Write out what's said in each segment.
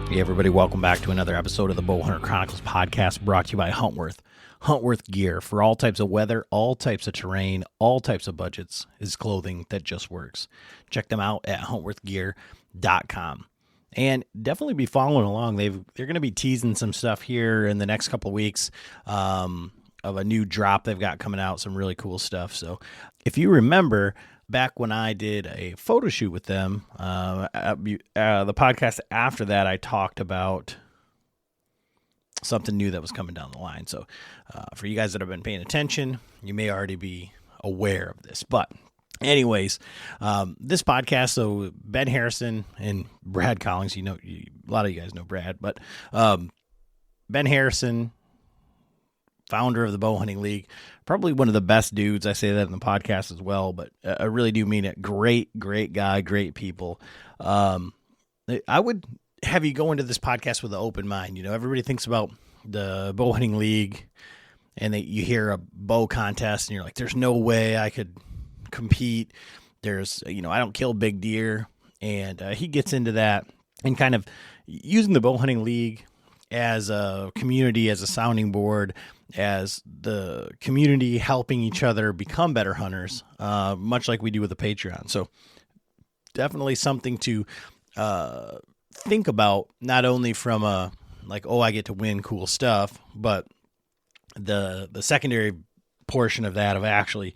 Hey everybody, welcome back to another episode of the Bowhunter Chronicles podcast, brought to you by Huntworth. Huntworth gear for all types of weather, all types of terrain, all types of budgets is clothing that just works. Check them out at huntworthgear.com. And definitely be following along. They're going to be teasing some stuff here in the next couple of weeks of a new drop they've got coming out, some really cool stuff. So if you remember, back when I did a photo shoot with them, the podcast after that, I talked about something new that was coming down the line. So for you guys that have been paying attention, you may already be aware of this. But anyways, this podcast, so Ben Harrison and Brad Collings, a lot of you guys know Brad, but Ben Harrison, founder of the Bowhunting League, probably one of the best dudes. I say that in the podcast as well, but I really do mean it. Great guy, great people. I would have you go into this podcast with an open mind. Everybody thinks about the Bowhunting League and you hear a bow contest and you're like, there's no way I could compete. There's, I don't kill big deer. And he gets into that and kind of using the Bowhunting League as a community, as a sounding board, as the community helping each other become better hunters, much like we do with the Patreon. So definitely something to think about, not only from I get to win cool stuff, but the secondary portion of that, of actually,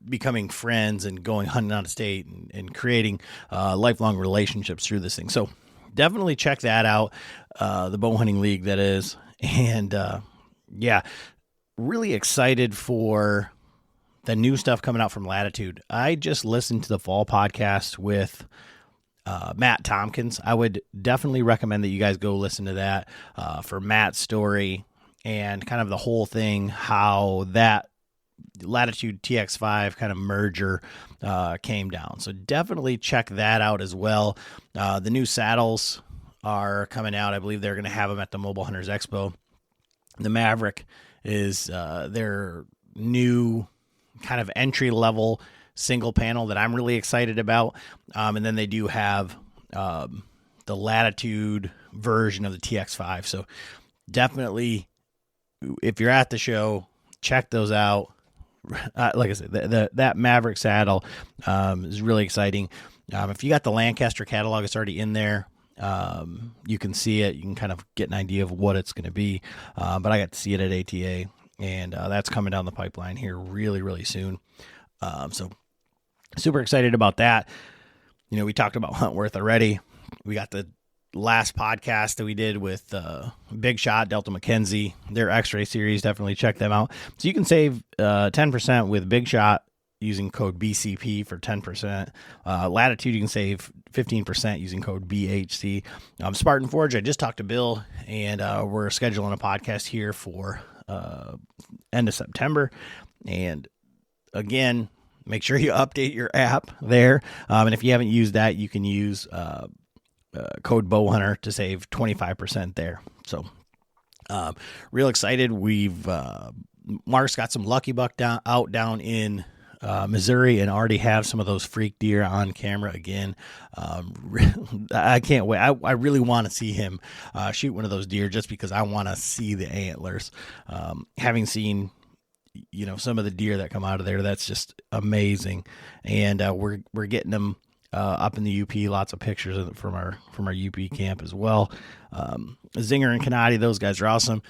becoming friends and going hunting out of state and creating lifelong relationships through this thing. So definitely check that out, the Bowhunting League, that is. And really excited for the new stuff coming out from Latitude. I just listened to the fall podcast with Matt Tompkins. I would definitely recommend that you guys go listen to that for Matt's story and kind of the whole thing, how that Latitude TX5 kind of merger came down. So definitely check that out as well. The new saddles are coming out. I believe they're going to have them at the Mobile Hunters Expo. The Maverick is their new kind of entry-level single panel that I'm really excited about. And then they do have the Latitude version of the TX5. So definitely, if you're at the show, check those out. Like I said, that Maverick saddle is really exciting. If you got the Lancaster catalog, it's already in there. You can see it. You can kind of get an idea of what it's going to be. But I got to see it at ATA, and that's coming down the pipeline here really, really soon. So super excited about that. We talked about Huntworth already. We got the last podcast that we did with Big Shot, Delta McKenzie, their X-Ray series. Definitely check them out. So you can save 10% with Big Shot using code BCP for 10%. Latitude, you can save 15% using code BHC. Spartan Forge, I just talked to Bill, and we're scheduling a podcast here for end of September. And again, make sure you update your app there. And if you haven't used that, you can use code Bowhunter to save 25% there. So real excited. Mark's got some lucky buck down in Missouri, and already have some of those freak deer on camera again. I can't wait. I really want to see him shoot one of those deer, just because I want to see the antlers. Having seen some of the deer that come out of there, that's just amazing. And we're getting them up in the UP, lots of pictures from our UP camp as well. Zinger and Canati, those guys are awesome.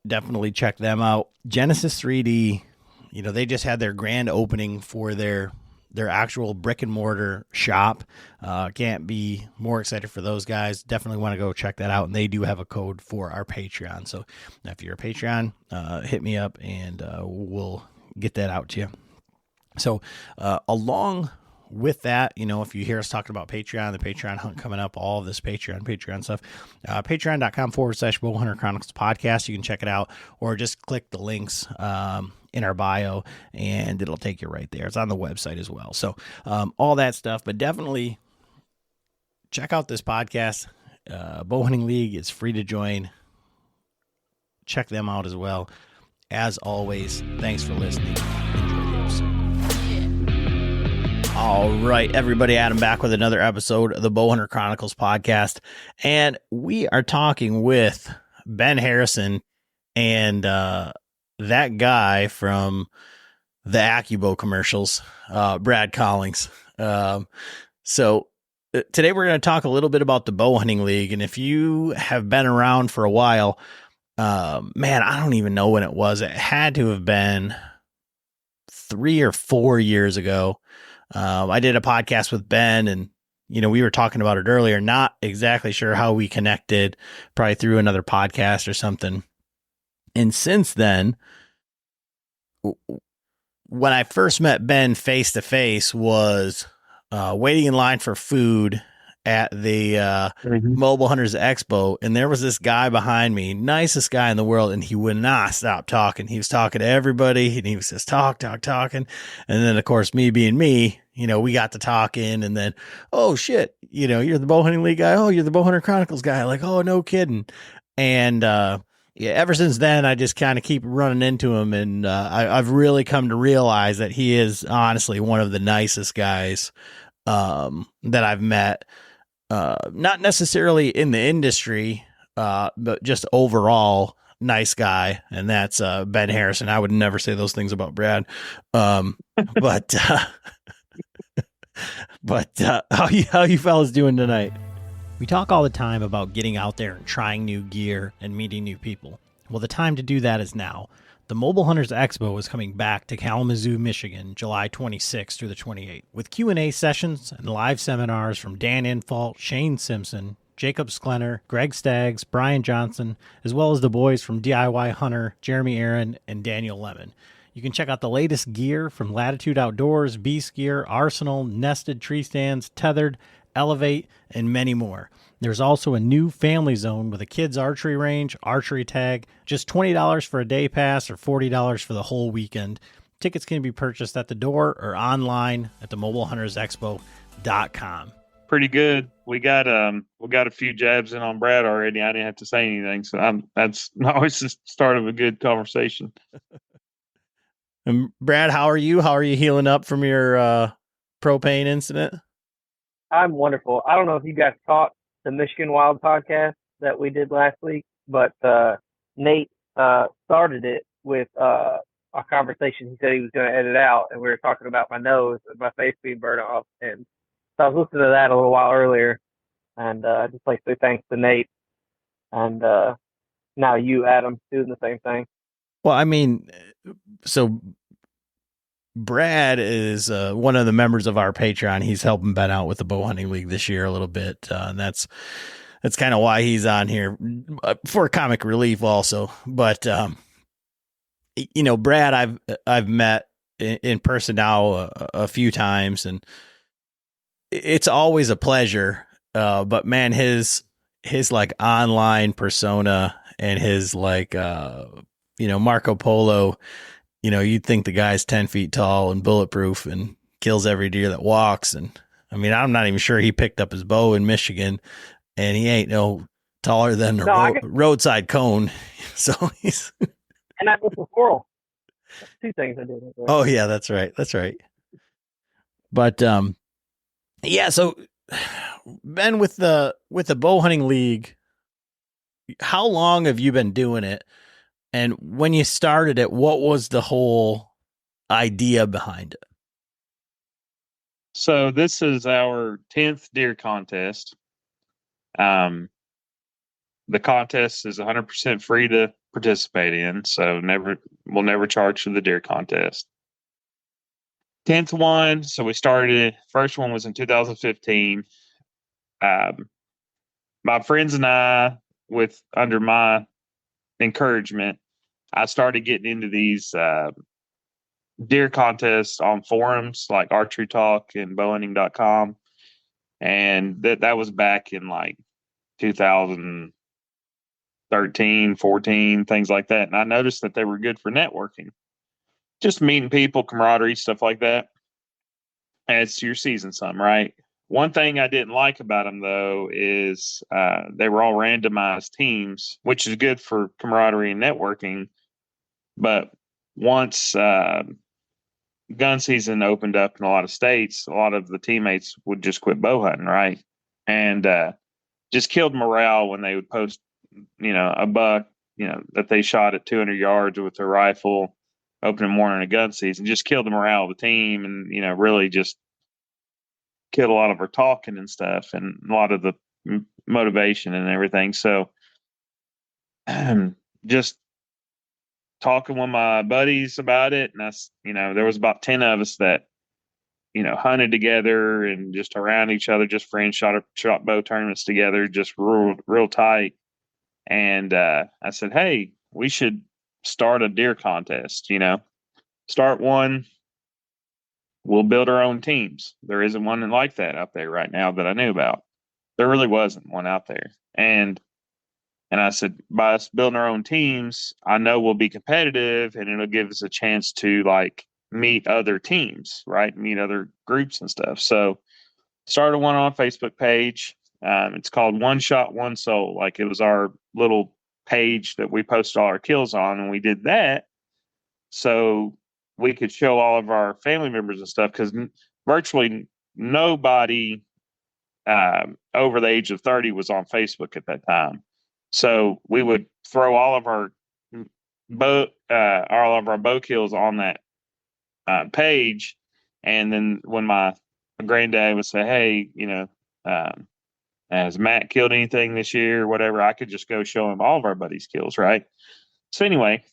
Definitely check them out. Genesis 3D, they just had their grand opening for their actual brick and mortar shop. Can't be more excited for those guys. Definitely want to go check that out. And they do have a code for our Patreon. So if you're a Patreon, hit me up and we'll get that out to you. So along with that, if you hear us talking about Patreon, the Patreon hunt coming up, all of this Patreon stuff, patreon.com/Bowhunter Chronicles podcast. You can check it out, or just click the links in our bio and it'll take you right there. It's on the website as well. So all that stuff, but definitely check out this podcast. Bowhunting League is free to join. Check them out as well. As always, thanks for listening. Enjoy the episode. All right, everybody, Adam back with another episode of the Bowhunter Chronicles podcast. And we are talking with Ben Harrison and that guy from the AccuBow commercials, Brad Collings. So today we're going to talk a little bit about the Bowhunting League. And if you have been around for a while, man, I don't even know when it was. It had to have been 3 or 4 years ago. I did a podcast with Ben, and we were talking about it earlier. Not exactly sure how we connected, probably through another podcast or something. And since then, when I first met Ben face to face was waiting in line for food at the Mobile Hunters Expo, and there was this guy behind me, nicest guy in the world, and he would not stop talking. He was talking to everybody, and he was just talking. And then, of course, me being me, we got to talking, and then, oh, shit, you're the Bowhunting League guy. Oh, you're the Bowhunter Chronicles guy. Like, oh, no kidding. And ever since then, I just kind of keep running into him, and I've really come to realize that he is honestly one of the nicest guys that I've met. Not necessarily in the industry, but just overall nice guy. And that's Ben Harrison. I would never say those things about Brad. But how you fellas doing tonight? We talk all the time about getting out there and trying new gear and meeting new people. Well, the time to do that is now. The Mobile Hunters Expo is coming back to Kalamazoo, Michigan, July 26th through the 28th, with Q&A sessions and live seminars from Dan Infalt, Shane Simpson, Jacob Sklenner, Greg Staggs, Brian Johnson, as well as the boys from DIY Hunter, Jeremy Aaron, and Daniel Lemon. You can check out the latest gear from Latitude Outdoors, Beast Gear, Arsenal, Nested Tree Stands, Tethered, Elevate, and many more. There's also a new family zone with a kids archery range, archery tag, just $20 for a day pass or $40 for the whole weekend. Tickets can be purchased at the door or online at themobilehuntersexpo.com. Pretty good. We got a few jabs in on Brad already. I didn't have to say anything, so that's always the start of a good conversation. And Brad, how are you? How are you healing up from your propane incident? I'm wonderful. I don't know if you guys caught the Michigan Wild podcast that we did last week, but Nate started it with a conversation he said he was going to edit out, and we were talking about my nose and my face being burned off. And so I was listening to that a little while earlier, and I'd just like to say thanks to Nate, and now you, Adam, doing the same thing. Well, I mean, so Brad is one of the members of our Patreon. He's helping Ben out with the Bowhunting League this year a little bit, and that's kind of why he's on here for comic relief also. But Brad, I've met in person now a few times, and it's always a pleasure. But man, his like online persona and his like Marco Polo. You'd think the guy's 10 feet tall and bulletproof and kills every deer that walks. And I mean, I'm not even sure he picked up his bow in Michigan, and he ain't no taller than a roadside cone. So he's. And I was a squirrel. That's two things I did. Oh yeah, that's right. But yeah. So Ben, with the Bowhunting League, how long have you been doing it? And when you started it, what was the whole idea behind it? So this is our 10th deer contest. The contest is 100% free to participate in, so we'll never charge for the deer contest. 10th one, so we started, first one was in 2015. My friends and I, under my encouragement, I started getting into these deer contests on forums like Archery Talk and Bowhunting.com. And that was back in like 2013, 14, things like that. And I noticed that they were good for networking, just meeting people, camaraderie, stuff like that. Adds to your season some, right? One thing I didn't like about them, though, is they were all randomized teams, which is good for camaraderie and networking. But once gun season opened up in a lot of states, a lot of the teammates would just quit bow hunting, right? And just killed morale when they would post, a buck, that they shot at 200 yards with a rifle opening morning of gun season. Just killed the morale of the team, and really just killed a lot of our talking and stuff, and a lot of the motivation and everything. So, just talking with my buddies about it, and there was about 10 of us that hunted together and just around each other, just friends, shot bow tournaments together, just real tight. And I said, hey, we should start a deer contest. Start one. We'll build our own teams. There isn't one like that out there right now that I knew about. There really wasn't one out there. And I said, by us building our own teams, I know we'll be competitive, and it'll give us a chance to meet other teams, right? Meet other groups and stuff. So started one on Facebook page. It's called One Shot, One Soul. It was our little page that we posted all our kills on, and we did that so we could show all of our family members and stuff, because virtually nobody over the age of 30 was on Facebook at that time. So we would throw all of our bow kills on that page, and then when my granddad would say, "Hey, has Matt killed anything this year or whatever?" I could just go show him all of our buddies' kills, right? So anyway,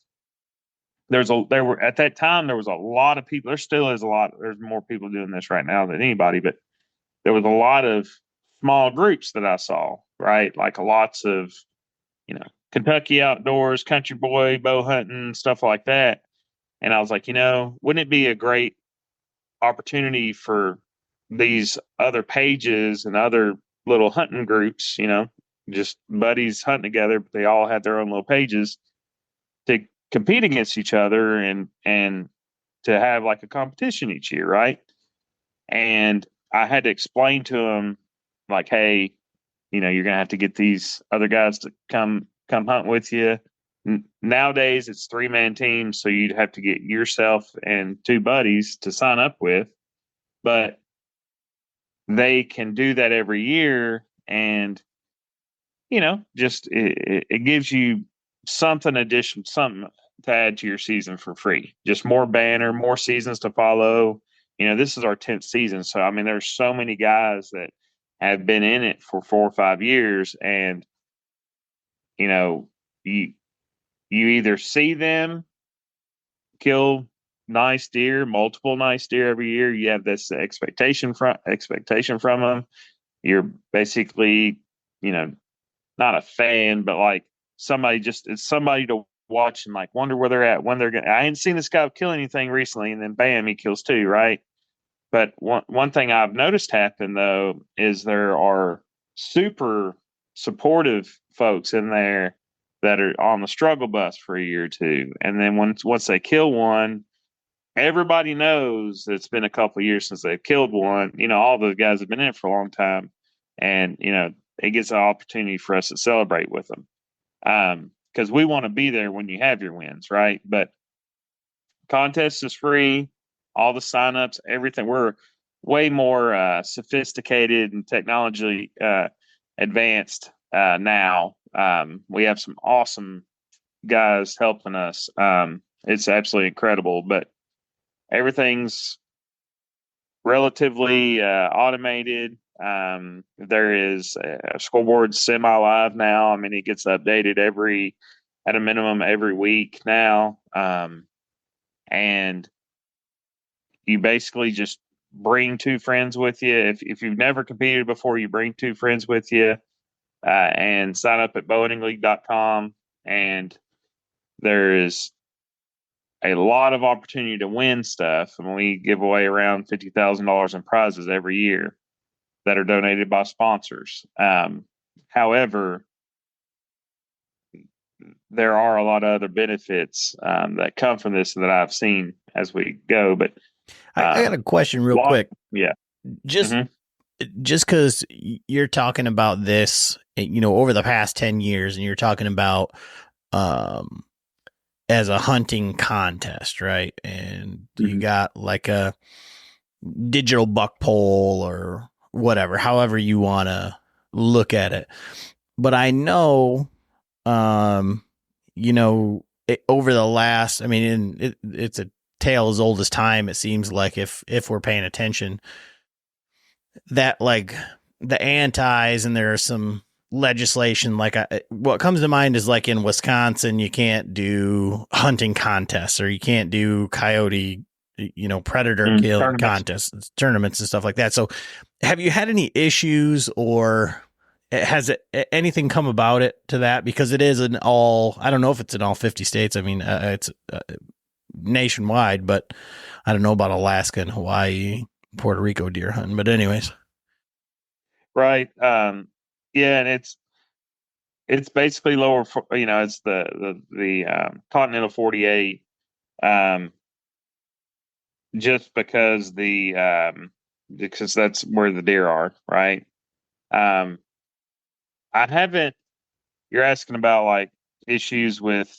there were at that time there was a lot of people. There still is a lot. There's more people doing this right now than anybody, but there was a lot of small groups that I saw, right? Lots of Kentucky Outdoors, Country Boy, bow hunting, stuff like that. And I was like, wouldn't it be a great opportunity for these other pages and other little hunting groups, just buddies hunting together, but they all had their own little pages, to compete against each other and to have a competition each year, right? And I had to explain to them, hey, you're gonna have to get these other guys to come hunt with you. Nowadays it's 3-man teams, so you'd have to get yourself and 2 buddies to sign up with, but they can do that every year, and just it gives you something to add to your season for free. Just more banner, more seasons to follow. This is our 10th season, so I mean, there's so many guys that have been in it for 4 or 5 years, and you either see them kill nice deer, multiple nice deer every year. You have this expectation from them. You're basically, not a fan, but it's somebody to watch and wonder where they're at, when they're going. I ain't seen this guy kill anything recently, and then bam, he kills 2, right? But one thing I've noticed happen though is there are super supportive folks in there that are on the struggle bus for a year or 2, and then once they kill one, everybody knows it's been a couple of years since they've killed one. All the guys have been in it for a long time, and it gives an opportunity for us to celebrate with them, because we want to be there when you have your wins, right? But contest is free. All the signups, everything. We're way more sophisticated and technologically advanced now. We have some awesome guys helping us. It's absolutely incredible, but everything's relatively automated. There is a scoreboard semi-live now. I mean, it gets updated at a minimum every week now. And you basically just bring 2 friends with you. If you've never competed before, you bring 2 friends with you, and sign up at bowhuntingleague.com. And there is a lot of opportunity to win stuff. And we give away around $50,000 in prizes every year that are donated by sponsors. However, there are a lot of other benefits that come from this that I've seen as we go. But I got a question real quick. Yeah. Just because you're talking about this, over the past 10 years, and you're talking about as a hunting contest, right? And you got like a digital buck pole or whatever, however you want to look at it. But I know, over the last, I mean, it's a tale as old as time. It seems like if we're paying attention, that like the antis, and there are some legislation, like what comes to mind is like in Wisconsin, you can't do hunting contests, or you can't do coyote, predator kill contests, tournaments and stuff like that. So have you had any issues, or has anything come about it to that? Because it is I don't know if it's in all 50 states. I mean, it's nationwide, but I don't know about Alaska and Hawaii, Puerto Rico deer hunting. But anyways. Right. Yeah. And it's basically lower, it's the continental 48, just because because that's where the deer are. Right. You're asking about like issues with,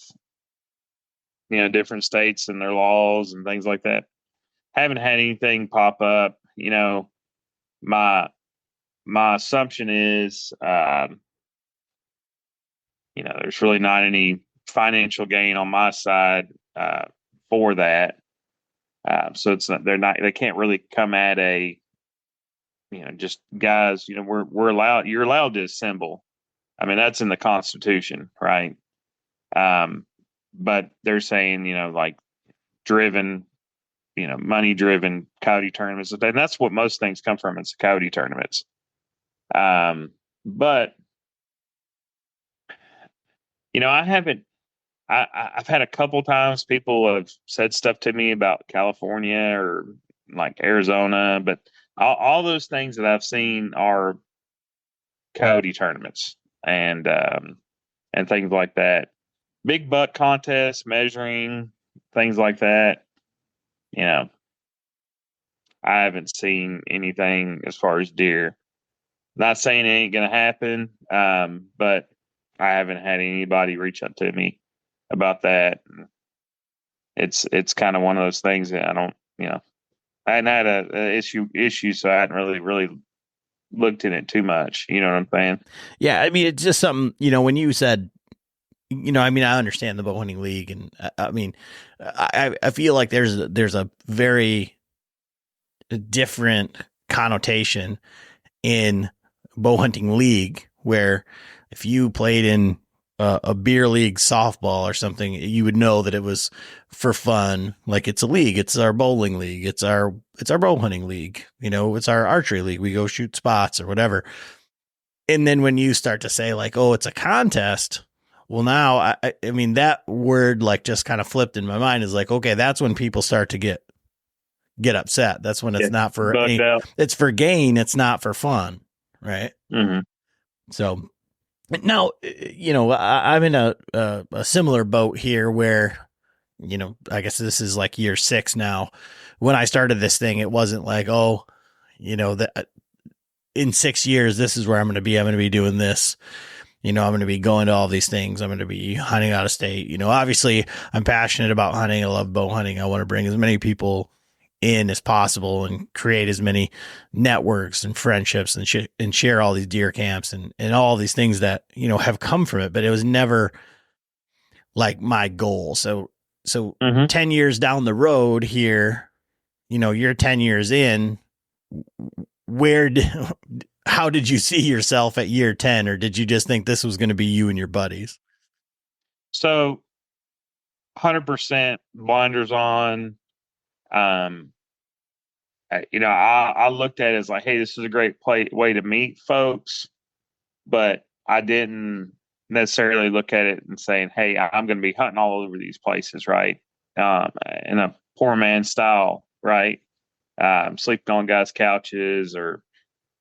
different states and their laws and things like that. Haven't had anything pop up. My assumption is, there's really not any financial gain on my side for that. So they can't really come at just guys, you're allowed to assemble. I mean, that's in the Constitution, right? But they're saying, like driven, money driven coyote tournaments. And that's what most things come from. It's coyote tournaments. But I've had a couple times people have said stuff to me about California or like Arizona, but all those things that I've seen are coyote tournaments and things like that. Big buck contests, measuring, things like that. I haven't seen anything as far as deer. Not saying it ain't gonna happen, but I haven't had anybody reach out to me about that. It's kind of one of those things that I don't, I hadn't had a issue, so I hadn't really looked in it too much. You know what I'm saying? Yeah, I mean, it's just something, when you said, I mean, I understand the Bowhunting League, and I mean, I feel like there's a very different connotation in Bowhunting League, where if you played in a beer league softball or something, you would know that it was for fun. Like, it's a league, it's our bowling league, it's our Bowhunting League, it's our archery league. We go shoot spots or whatever. And then when you start to say like, oh, it's a contest, well, now I mean, that word like just kind of flipped in my mind, is like, okay, that's when people start to get upset. That's when it's not for it's for gain. It's not for fun. Right. Mm-hmm. So now, I'm in a similar boat here where, I guess this is like year 6 now. When I started this thing, it wasn't like, oh, that in 6 years, this is where I'm going to be. I'm going to be doing this. I'm going to be going to all these things. I'm going to be hunting out of state. Obviously I'm passionate about hunting. I love bow hunting. I want to bring as many people in as possible and create as many networks and friendships and share all these deer camps and all these things that, have come from it. But it was never like my goal. So 10 years down the road here, you're 10 years in, how did you see yourself at year 10, or did you just think this was going to be you and your buddies? So 100% blinders on. I looked at it as like, hey, this is a great way to meet folks, but I didn't necessarily look at it and saying, hey, I'm going to be hunting all over these places, right? In a poor man style, right? Sleeping on guys' couches or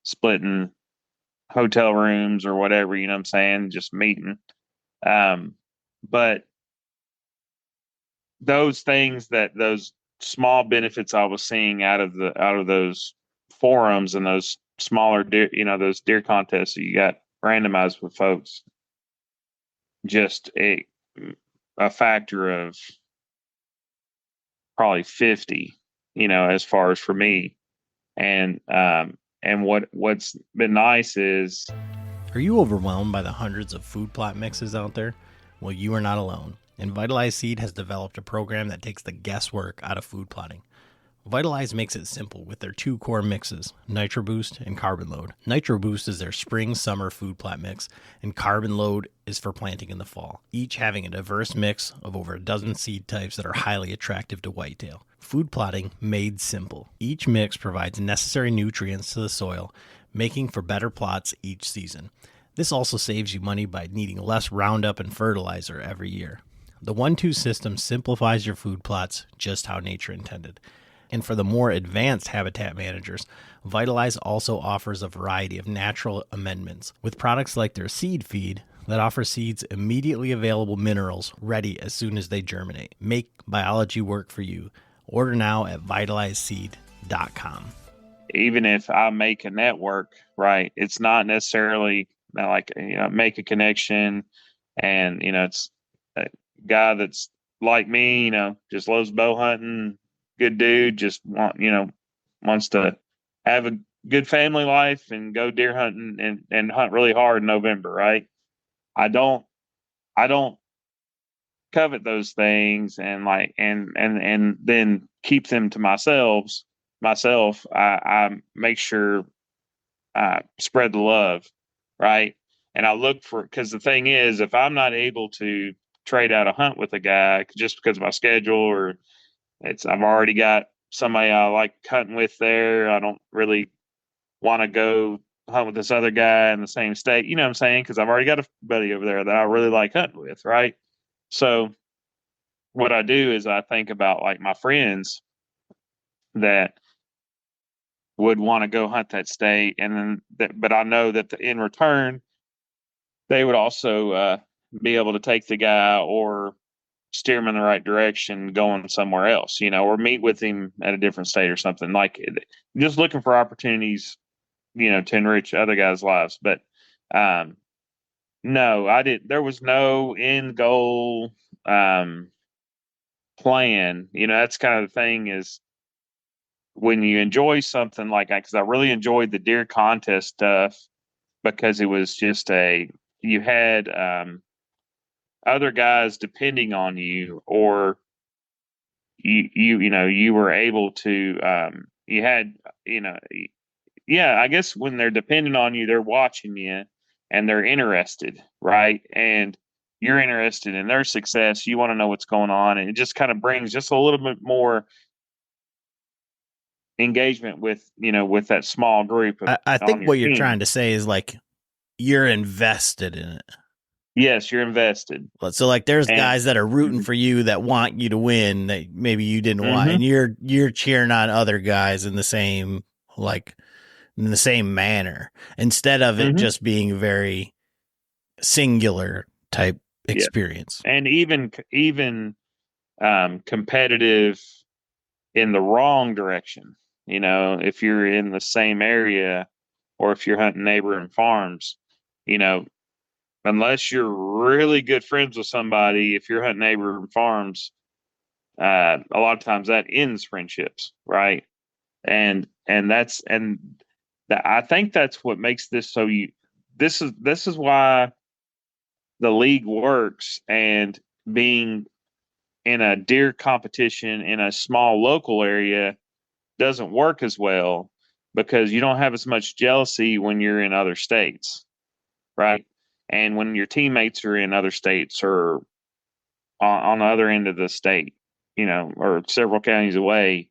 splitting hotel rooms or whatever, you know what I'm saying? Just meeting. But those things, those small benefits I was seeing out of those forums and those smaller deer, those deer contests that you got randomized with folks, just a factor of probably 50, as far as for me. And what's been nice is, Are you overwhelmed by the hundreds of food plot mixes out there? Well, you are not alone. And Vitalize Seed has developed a program that takes the guesswork out of food plotting. Vitalize makes it simple with their 2 core mixes, Nitro Boost and Carbon Load. Nitro Boost is their spring-summer food plot mix, and Carbon Load is for planting in the fall, each having a diverse mix of over a dozen seed types that are highly attractive to whitetail. Food plotting made simple. Each mix provides necessary nutrients to the soil, making for better plots each season. This also saves you money by needing less Roundup and fertilizer every year. The 1-2 system simplifies your food plots just how nature intended. And for the more advanced habitat managers, Vitalize also offers a variety of natural amendments with products like their seed feed that offer seeds immediately available minerals ready as soon as they germinate. Make biology work for you. Order now at vitalizeseed.com. even if I make a network, right, it's not necessarily like, make a connection and, it's a guy that's like me, just loves bow hunting, good dude, just wants to have a good family life and go deer hunting and hunt really hard in November, right? I don't covet those things and then keep them to myself. I make sure I spread the love, right? And I look for, because the thing is, if I'm not able to trade out a hunt with a guy just because of my schedule, or I've already got somebody I like hunting with there, I don't really want to go hunt with this other guy in the same state. You know what I'm saying? Because I've already got a buddy over there that I really like hunting with, right? So what I do is I think about like my friends that would want to go hunt that state, and then but I know that in return they would also be able to take the guy or steer him in the right direction going somewhere else, or meet with him at a different state or something. Like, just looking for opportunities, to enrich other guys' lives. But no, I didn't. There was no end goal plan. That's kind of the thing is, when you enjoy something like that, because I really enjoyed the deer contest stuff, because it was just you had other guys depending on you, or you were able to, you had, yeah, I guess when they're dependent on you, they're watching you and they're interested, right? And you're interested in their success. You want to know what's going on, and it just kind of brings just a little bit more engagement with that small group I think what you're team. trying to say is like you're invested in it. Yes, you're invested. So like there's guys that are rooting for you that want you to win that maybe you didn't want, and you're cheering on other guys in the same manner, instead of it just being very singular type experience. And even competitive in the wrong direction. If you're in the same area, or if you're hunting neighboring farms, unless you're really good friends with somebody, if you're hunting neighboring farms, a lot of times that ends friendships, right? I think that's what makes this so this is why the league works, and being in a deer competition in a small local area doesn't work as well, because you don't have as much jealousy when you're in other states, right? And when your teammates are in other states, or on the other end of the state, or several counties away,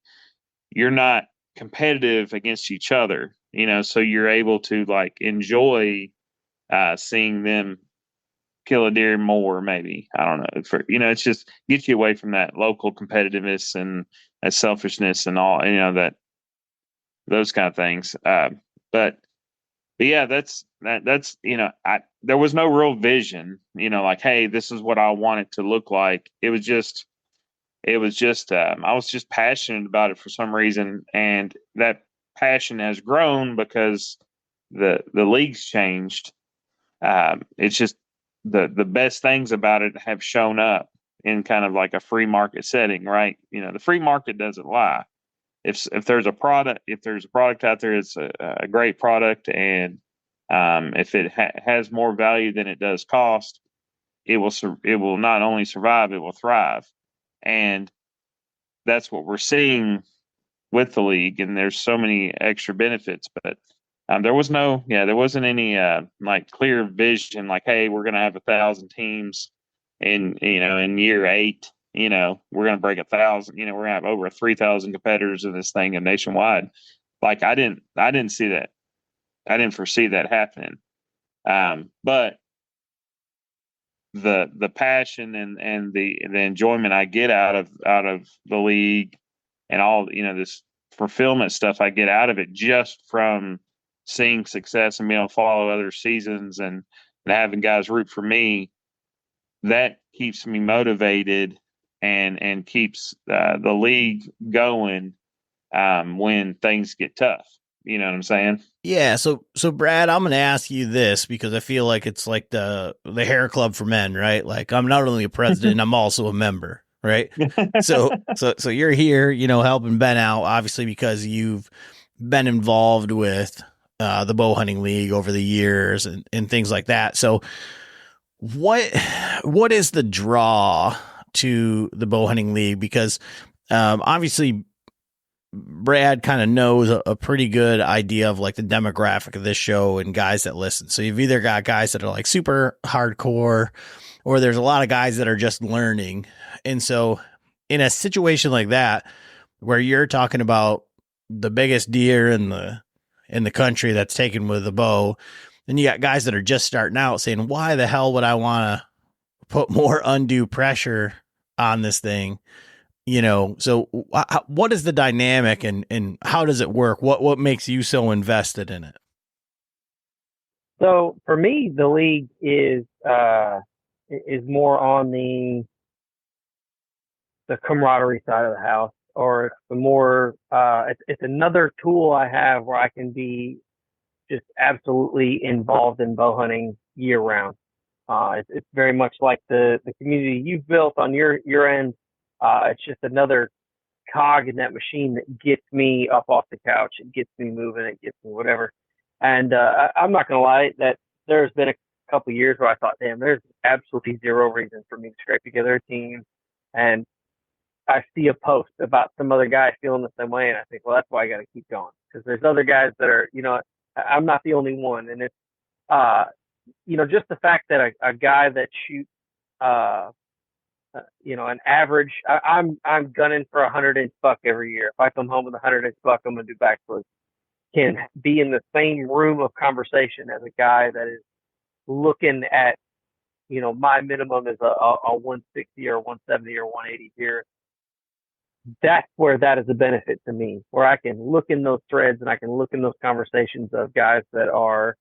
you're not competitive against each other, so you're able to like enjoy seeing them kill a deer more, maybe. I don't know. It's just gets you away from that local competitiveness and that selfishness and all, that those kind of things. But yeah, that's there was no real vision, like, hey, this is what I want it to look like. It was just I was just passionate about it for some reason, and that passion has grown because the league's changed. It's just the best things about it have shown up, in kind of like a free market setting, right? The free market doesn't lie. If there's a product out there, it's a great product, and if it has more value than it does cost, it will not only survive, it will thrive. And that's what we're seeing with the league. And there's so many extra benefits, but there wasn't any like clear vision, like, hey, we're going to have 1,000 teams in year 8. We're going to break 1,000. We're going to have over 3,000 competitors in this thing and nationwide. Like I didn't see that. I didn't foresee that happening. But the passion and the enjoyment I get out of the league and all this fulfillment stuff I get out of it just from seeing success and being able to follow other seasons and having guys root for me, that keeps me motivated and keeps the league going when things get tough. You know what I'm saying? Yeah. So Brad, I'm going to ask you this because I feel like it's like the hair club for men, right? Like I'm not only a president, I'm also a member, right? So you're here, helping Ben out, obviously, because you've been involved with the Bowhunting League over the years and things like that. So what is the draw to the Bowhunting League? Because obviously Brad kind of knows a pretty good idea of like the demographic of this show and guys that listen. So you've either got guys that are like super hardcore, or there's a lot of guys that are just learning. And so in a situation like that, where you're talking about the biggest deer in the country that's taken with a bow, and you got guys that are just starting out saying, why the hell would I want to put more undue pressure on this thing? So what is the dynamic and how does it work? What makes you so invested in it? So for me, the league is more on the camaraderie side of the house, or it's the more it's another tool I have where I can be just absolutely involved in bow hunting year round. It's very much like the community you've built on your end. It's just another cog in that machine that gets me up off the couch. It gets me moving. It gets me whatever. And I'm not going to lie that there's been a couple of years where I thought, damn, there's absolutely zero reason for me to scrape together a team. And I see a post about some other guy feeling the same way. And I think, well, that's why I got to keep going. Because there's other guys that are, I'm not the only one. And it's, just the fact that a guy that shoots, an average, I'm gunning for 100-inch buck every year. If I come home with a 100-inch buck, I'm going to do backflips. Can be in the same room of conversation as a guy that is looking at, my minimum is a 160 or 170 or 180 here. That's where that is a benefit to me, where I can look in those threads and I can look in those conversations of guys that are,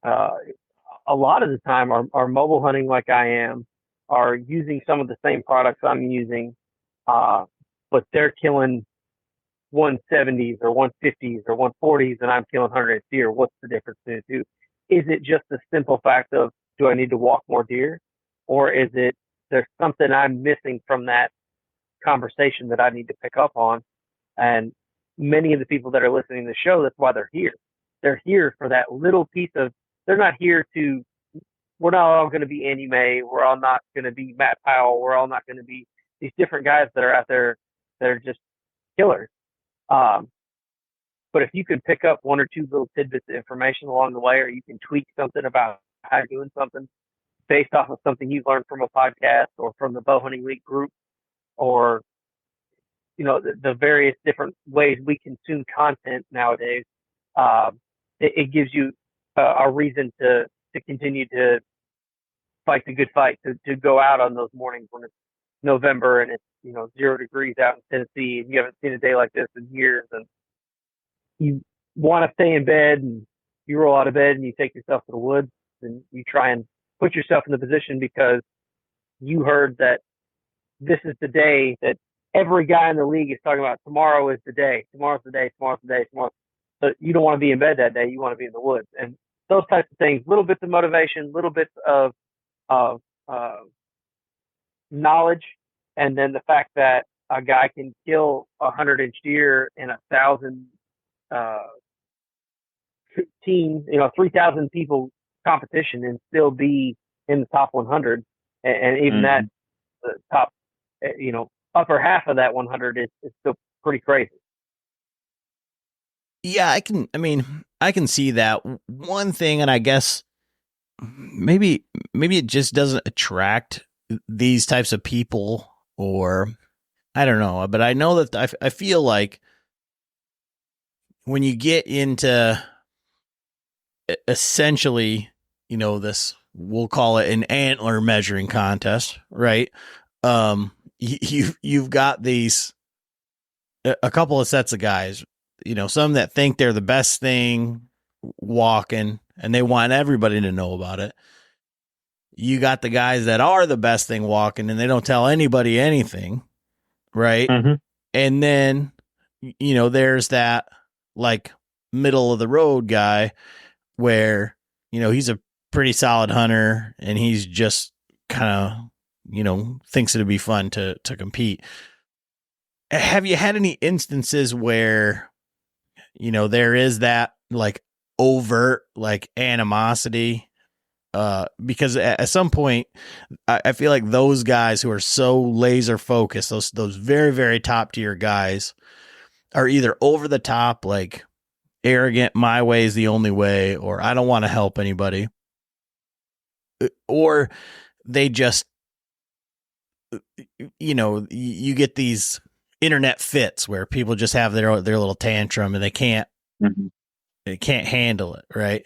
a lot of the time are mobile hunting like I am, are using some of the same products I'm using, but they're killing 170s or 150s or 140s and I'm killing 100 deer. What's the difference between the two? Is it just the simple fact of, do I need to walk more deer? Or is it there's something I'm missing from that conversation that I need to pick up on? And many of the people that are listening to the show, that's why they're here. They're here for that little piece of, they're not here to, we're not all going to be Andy May. We're all not going to be Matt Powell. We're all not going to be these different guys that are out there that are just killers. But if you could pick up one or two little tidbits of information along the way, or you can tweak something about how you're doing something based off of something you've learned from a podcast or from the Bowhunting League group, or, the various different ways we consume content nowadays, it gives you a reason to continue to fight the good fight, to go out on those mornings when it's November and it's 0 degrees out in Tennessee and you haven't seen a day like this in years, and you want to stay in bed and you roll out of bed and you take yourself to the woods and you try and put yourself in the position because you heard that this is the day that every guy in the league is talking about. Tomorrow is the day. Tomorrow's the day. Tomorrow's the day. Tomorrow. So you don't want to be in bed that day. You want to be in the woods. And those types of things, little bits of motivation, little bits of knowledge, and then the fact that a guy can kill 100-inch deer in 1,000 uh, team, 3,000 people competition and still be in the top 100, and even that the top, upper half of that 100 is still pretty crazy. Yeah, I can see that. One thing, and I guess maybe it just doesn't attract these types of people, or I don't know, but I know that I feel like when you get into essentially, this, we'll call it an antler measuring contest, right? You've got these a couple of sets of guys, some that think they're the best thing walking and they want everybody to know about it. You got the guys that are the best thing walking and they don't tell anybody anything, right? Mm-hmm. And then, there's that like middle of the road guy where, he's a pretty solid hunter and he's just kind of, thinks it'd be fun to compete. Have you had any instances where, there is that like overt like animosity? Because at some point, I feel like those guys who are so laser focused, those very, very top tier guys, are either over the top, like arrogant, my way is the only way, or I don't want to help anybody, or they just, you get these internet fits where people just have their little tantrum and they can't handle it, right?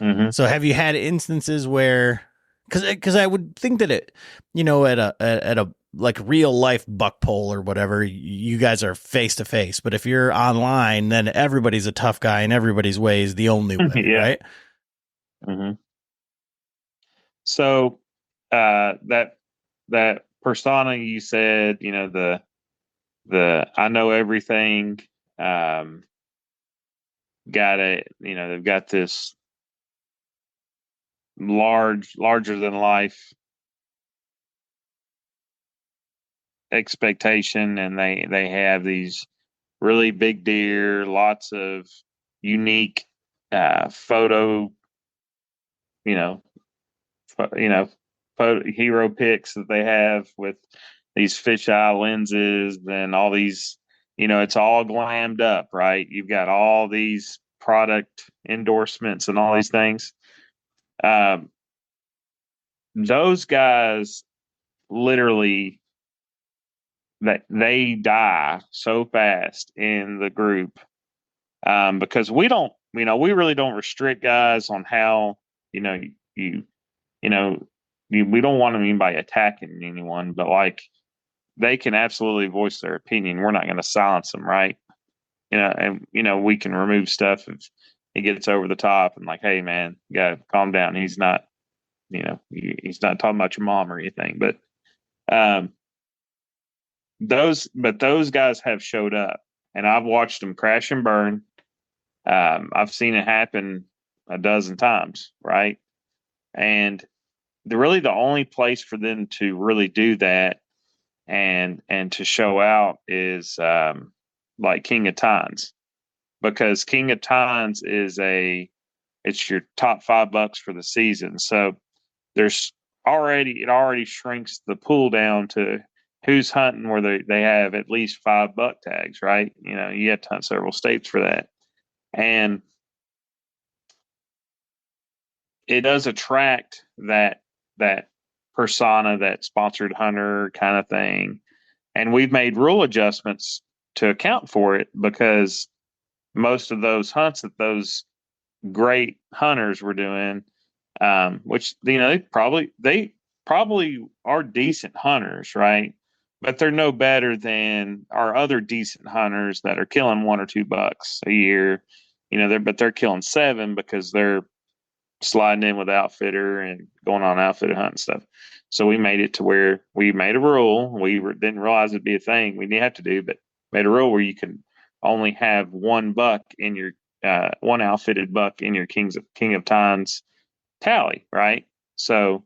Mm-hmm. So have you had instances where, because I would think that it, at a like real life buck pole or whatever, you guys are face to face, but if you're online, then everybody's a tough guy and everybody's way is the only way, Yeah. right? Mm-hmm. So that persona you said, the I know everything, got it, they've got this larger than life expectation, and they have these really big deer, lots of unique photo, photo hero pics that they have with these fisheye lenses and all these, it's all glammed up, right? You've got all these product endorsements and all these things. Those guys literally, that they die so fast in the group, because we really don't restrict guys on how, we don't want anybody attacking anyone, but like they can absolutely voice their opinion. We're not going to silence them, right? And we can remove stuff if it gets over the top and like, hey man, you gotta calm down. He's not, he's not talking about your mom or anything, but those guys have showed up, and I've watched them crash and burn. I've seen it happen a dozen times, right? And the only place for them to really do that and to show out is like King of Tines, because King of Tines it's your top $5 for the season. So it already shrinks the pool down to who's hunting where they have at least 5 buck tags, right? You have to hunt several states for that. And it does attract that persona, that sponsored hunter kind of thing. And we've made rule adjustments to account for it, because most of those hunts that those great hunters were doing, which they probably are decent hunters, right? But they're no better than our other decent hunters that are killing 1 or 2 bucks a year. They're killing 7 because they're sliding in with outfitter and going on outfitter hunt and stuff. So we made it to where we made a rule. We didn't realize it'd be a thing we didn't have to do, but made a rule where you can only have 1 buck in your one outfitted buck in your King of Tines tally, right? So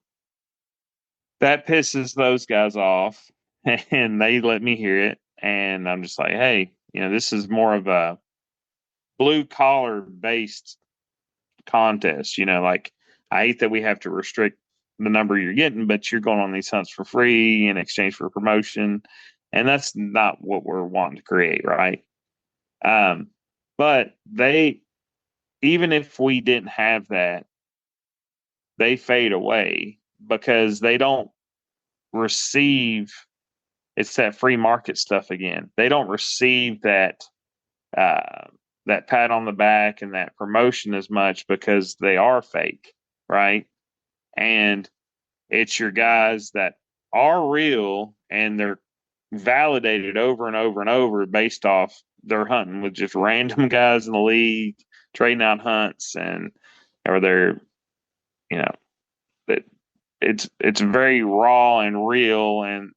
that pisses those guys off, and they let me hear it. And I'm just like, hey, this is more of a blue collar based contest. Like, I hate that we have to restrict the number you're getting, but you're going on these hunts for free in exchange for promotion. And that's not what we're wanting to create, right? But even if we didn't have that, they fade away because they don't receive, it's that free market stuff again. They don't receive uh, that pat on the back and that promotion as much because they are fake, right? And it's your guys that are real and they're validated over and over and over based off their hunting with just random guys in the league, trading out hunts, or they're, you know, that it's very raw and real, and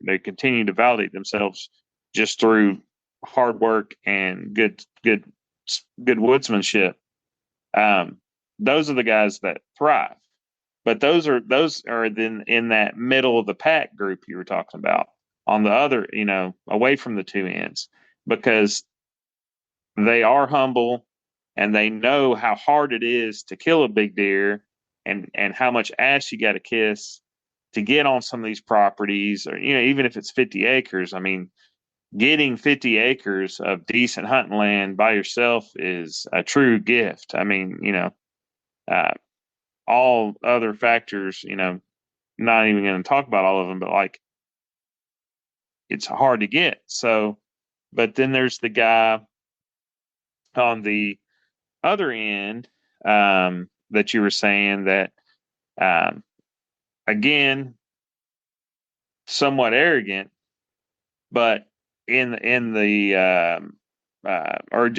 they continue to validate themselves just through hard work and good woodsmanship. Those are the guys that thrive. But those are then in that middle of the pack group you were talking about, on the other, away from the two ends, because they are humble and they know how hard it is to kill a big deer, and how much ass you got to kiss to get on some of these properties, or even if it's 50 acres. I mean, getting 50 acres of decent hunting land by yourself is a true gift. I mean, uh, all other factors, not even going to talk about all of them, but like, it's hard to get. So, but then there's the guy on the other end, that you were saying that, um, again, somewhat arrogant, but in the or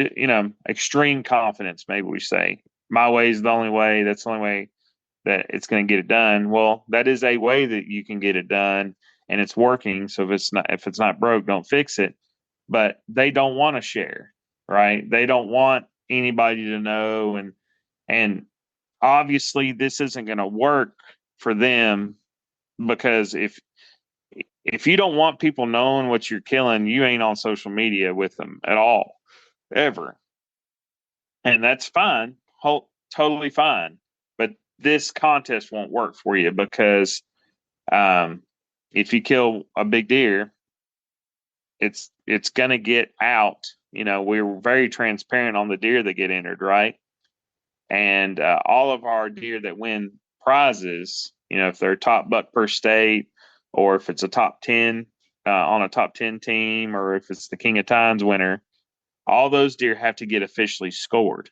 extreme confidence. Maybe we say my way is the only way. That's the only way that it's going to get it done. Well, that is a way that you can get it done, and it's working. So if it's not broke, don't fix it. But they don't want to share, right? They don't want anybody to know, and obviously this isn't going to work for them, because if you don't want people knowing what you're killing, you ain't on social media with them at all, ever. And that's fine, totally fine. But this contest won't work for you because, if you kill a big deer, it's gonna get out. We're very transparent on the deer that get entered, right? And all of our deer that win prizes, if they're top buck per state, or if it's a top 10 on a top 10 team, or if it's the King of Tines winner, all those deer have to get officially scored.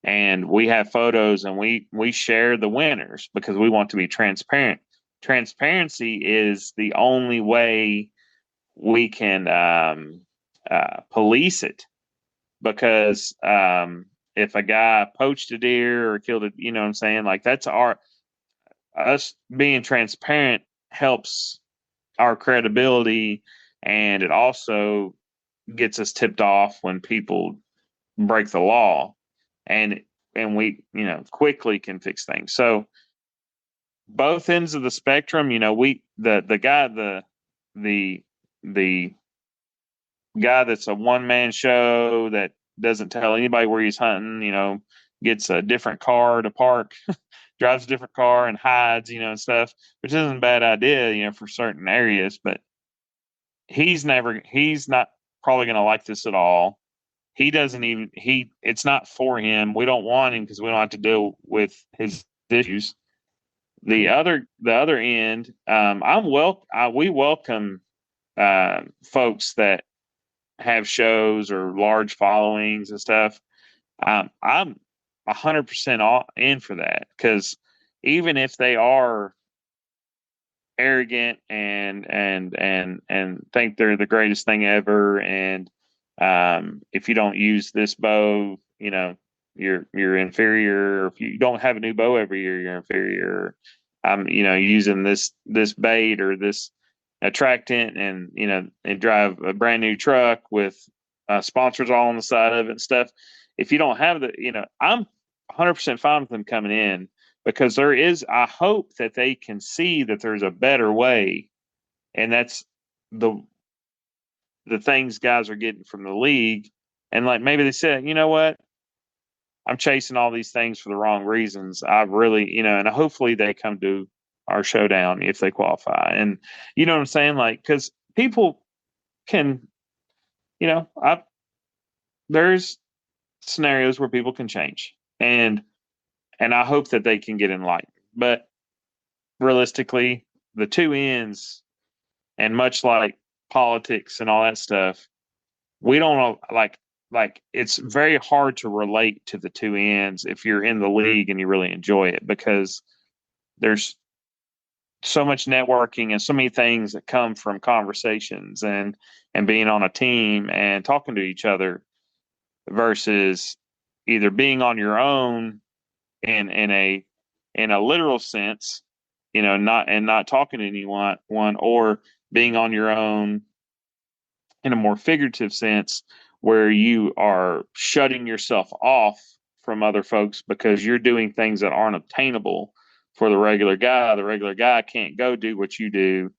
And we have photos, and we share the winners because we want to be transparent. Transparency is the only way we can police it, because if a guy poached a deer or killed it, you know what I'm saying? Like, that's us being transparent helps our credibility, and it also gets us tipped off when people break the law, and we quickly can fix things. So both ends of the spectrum, the guy that's a one-man show that doesn't tell anybody where he's hunting, gets a different car to park, drives a different car and hides, and stuff, which isn't a bad idea, for certain areas. But he's not probably going to like this at all. It's not for him. We don't want him because we don't have to deal with his issues. The other end, we welcome folks that have shows or large followings and stuff. I'm 100% in for that, because even if they are arrogant and think they're the greatest thing ever, and if you don't use this bow, you're inferior. Or if you don't have a new bow every year, you're inferior. Using this bait or this attractant, and drive a brand new truck with sponsors all on the side of it and stuff. If you don't have I'm 100% fine with them coming in, because I hope that they can see that there's a better way. And that's the things guys are getting from the league. And like maybe they said, you know what? I'm chasing all these things for the wrong reasons. I really, and hopefully they come to our showdown if they qualify. And you know what I'm saying? Like, because people can, there's scenarios where people can change, and I hope that they can get enlightened. But realistically, the two ends, and much like politics and all that stuff, we don't like it's very hard to relate to the two ends if you're in the league and you really enjoy it, because there's so much networking and so many things that come from conversations and being on a team and talking to each other, versus either being on your own in a literal sense, not talking to anyone, or being on your own in a more figurative sense, where you are shutting yourself off from other folks because you're doing things that aren't obtainable for the regular guy. The regular guy can't go do what you do,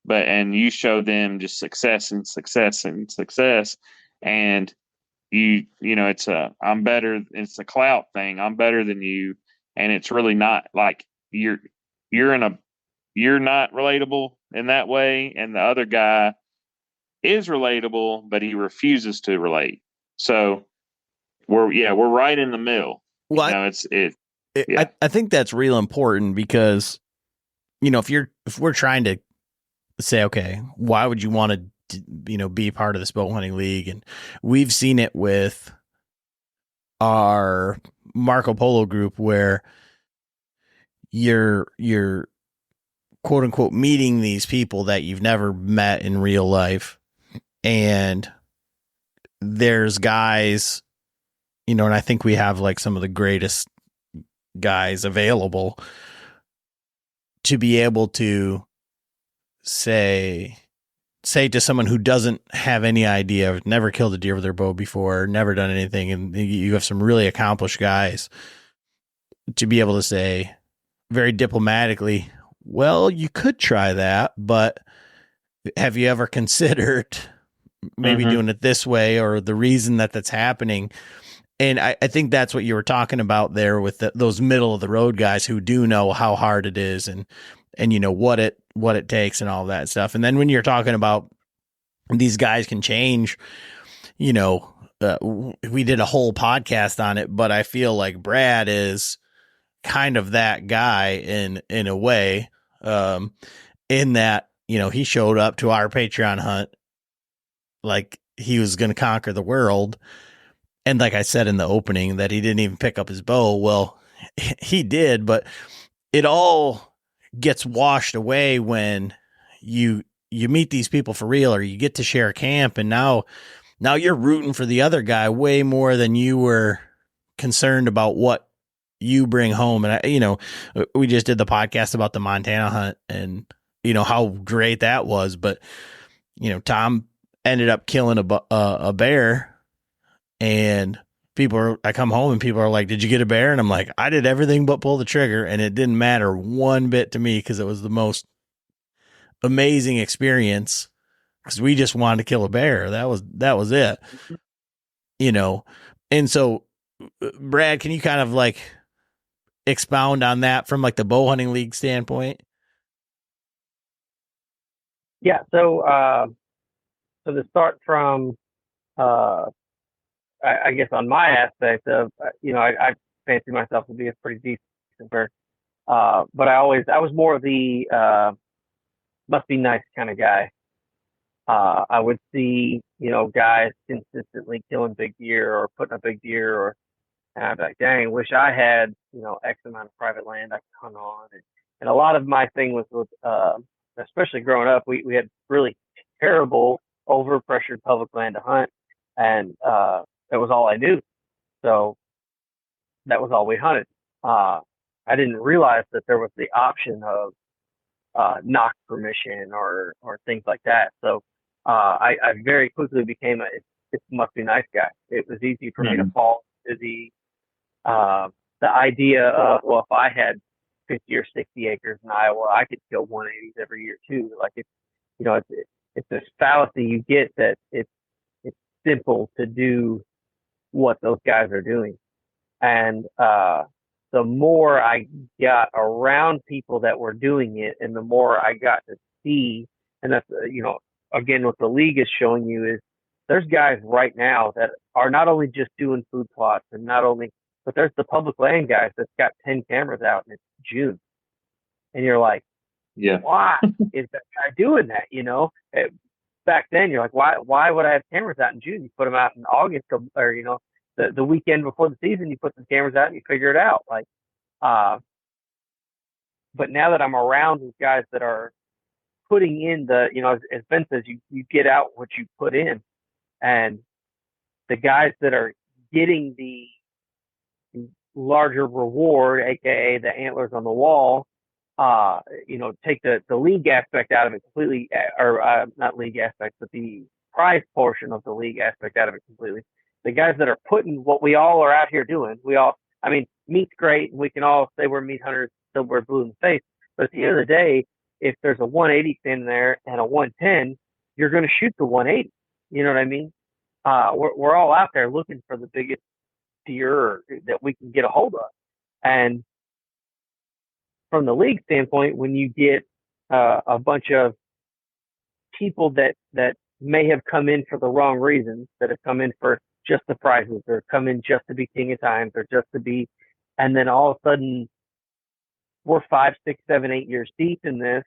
and you show them just success and success and success. And it's I'm better. It's a clout thing. I'm better than you. And it's really not. Like you're not relatable in that way. And the other guy is relatable, but he refuses to relate. So we're right in the middle. Well, I think that's real important, because, if we're trying to say, okay, why would you want to, be part of this bow hunting league? And we've seen it with our Marco Polo group, where you're quote unquote meeting these people that you've never met in real life. And there's guys, and I think we have like some of the greatest guys available to be able to say to someone who doesn't have any idea, never killed a deer with their bow before, never done anything, and you have some really accomplished guys, to be able to say very diplomatically, well, you could try that, but have you ever considered maybe doing it this way, or the reason that's happening? And I think that's what you were talking about there with those middle of the road guys who do know how hard it is, and what it takes and all that stuff. And then when you're talking about these guys can change, we did a whole podcast on it, but I feel like Brad is kind of that guy in a way, in that, he showed up to our Patreon hunt like he was going to conquer the world. And like I said in the opening, that he didn't even pick up his bow. Well, he did, but it all gets washed away when you meet these people for real, or you get to share a camp, and now you're rooting for the other guy way more than you were concerned about what you bring home. And we just did the podcast about the Montana hunt, and how great that was. But Tom ended up killing a bear, and I come home and people are like, did you get a bear? And I'm like, I did everything but pull the trigger, and it didn't matter one bit to me, because it was the most amazing experience, because we just wanted to kill a bear. That was it. And so Brad, can you kind of like expound on that from like the bow hunting league standpoint? Yeah. So to start from, I guess on my aspect of, I fancy myself to be a pretty decent bird. But I was more of the, must be nice kind of guy. I would see, guys consistently killing big deer or putting a big deer, and I'd be like, dang, wish I had, X amount of private land I could hunt on. And a lot of my thing was with, especially growing up, we had really terrible overpressured public land to hunt. And, that was all I knew. So that was all we hunted. I didn't realize that there was the option of, knock permission or things like that. So, I very quickly became it must be nice guy. It was easy for me to fall to the the idea of, well, if I had 50 or 60 acres in Iowa, I could kill 180s every year too. Like it's this fallacy you get that it's simple to do what those guys are doing. And the more I got around people that were doing it, and the more I got to see, and that's again, what the league is showing you is there's guys right now that are not only just doing food plots and not only, but there's the public land guys that's got 10 cameras out and it's June. And you're like, Yeah. why is that guy doing that? Back then you're like, why would I have cameras out in June? You put them out in August or, the weekend before the season, you put the cameras out and you figure it out. Like, but now that I'm around with guys that are putting in as Ben says, you get out what you put in, and the guys that are getting the larger reward, aka the antlers on the wall, take the league aspect out of it completely, or not league aspect, but the prize portion of the league aspect out of it completely. The guys that are putting what we all are out here doing, meat's great, and we can all say we're meat hunters till we're blue in the face. But at the end of the day, if there's a 180 in there and a 110, you're going to shoot the 180. You know what I mean? We're all out there looking for the biggest deer that we can get a hold of. And from the league standpoint, when you get a bunch of people that may have come in for the wrong reasons, that have come in for just the prizes, or come in just to be king of times, or just to be, and then all of a sudden we're 5, 6, 7, 8 years deep in this,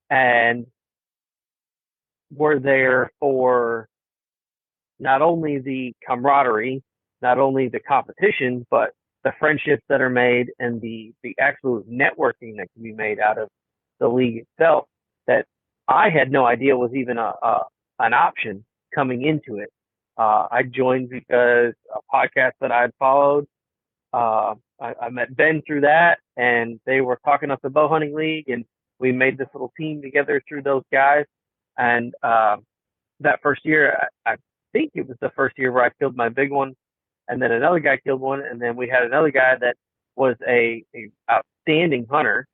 and we're there for not only the camaraderie, not only the competition, but the friendships that are made and the absolute networking that can be made out of the league itself, that I had no idea was even an option coming into it. I joined because a podcast that I had followed, I met Ben through that, and they were talking up the Bowhunting League, and we made this little team together through those guys. And that first year, I think it was the first year where I killed my big one, and then another guy killed one, and then we had another guy that was a outstanding hunter,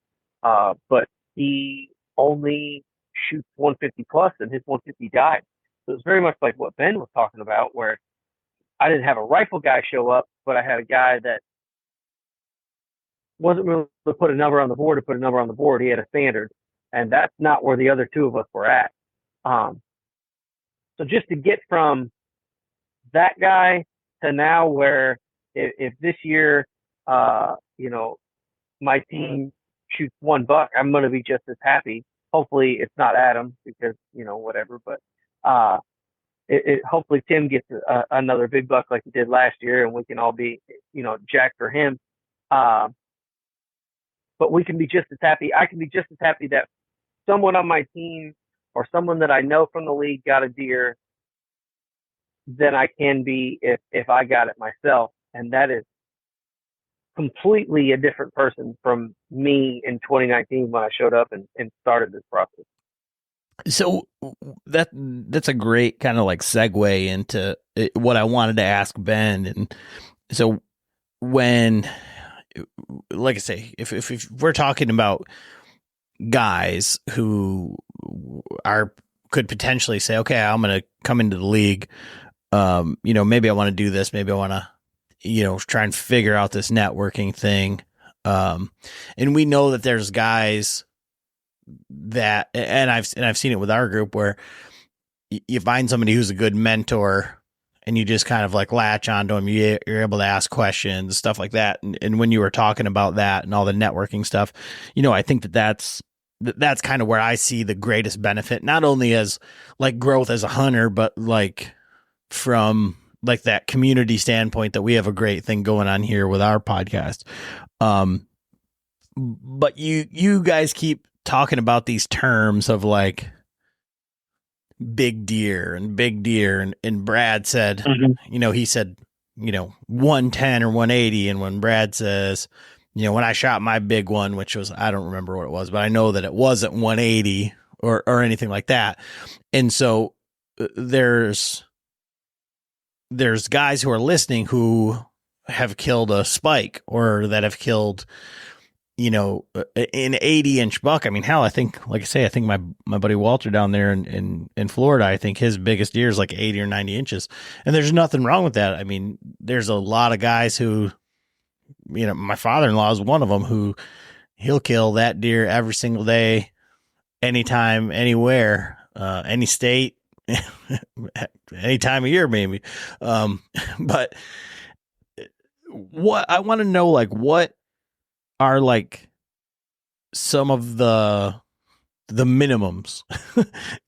but he only shoots 150 plus, and his 150 died. So it's very much like what Ben was talking about, where I didn't have a rifle guy show up, but I had a guy that wasn't willing to put a number on the board to put a number on the board. He had a standard, and that's not where the other two of us were at. So just to get from that guy to now, where if this year, my team shoots one buck, I'm going to be just as happy. Hopefully it's not Adam, because, whatever, but hopefully Tim gets another big buck like he did last year, and we can all be, jacked for him. But we can be just as happy. I can be just as happy that someone on my team or someone that I know from the league got a deer than I can be if I got it myself. And that is completely a different person from me in 2019 when I showed up and started this process. So that's a great kind of like segue into what I wanted to ask Ben. And so when, like I say, if we're talking about guys who could potentially say, okay, I'm going to come into the league, maybe I want to do this, maybe I want to, try and figure out this networking thing. And we know that there's guys that, and I've seen it with our group, where you find somebody who's a good mentor and you just kind of like latch onto them. You're able to ask questions, stuff like that. And when you were talking about that and all the networking stuff, I think that's kind of where I see the greatest benefit, not only as like growth as a hunter, but like from like that community standpoint, that we have a great thing going on here with our podcast. But you guys keep talking about these terms of like big deer, and Brad said, he said, 110 or 180. And when Brad says, when I shot my big one, which was, I don't remember what it was, but I know that it wasn't 180 or anything like that. And so there's guys who are listening who have killed a spike or that have killed, you know, an 80-inch buck. I mean, hell, I think, like I say, I think my buddy Walter down there in Florida, I think his biggest deer is like 80 or 90 inches. And there's nothing wrong with that. I mean, there's a lot of guys who, you know, my father-in-law is one of them who he'll kill that deer every single day, anytime, anywhere, any state, any time of year, maybe. But what I want to know, like, what are like some of the minimums,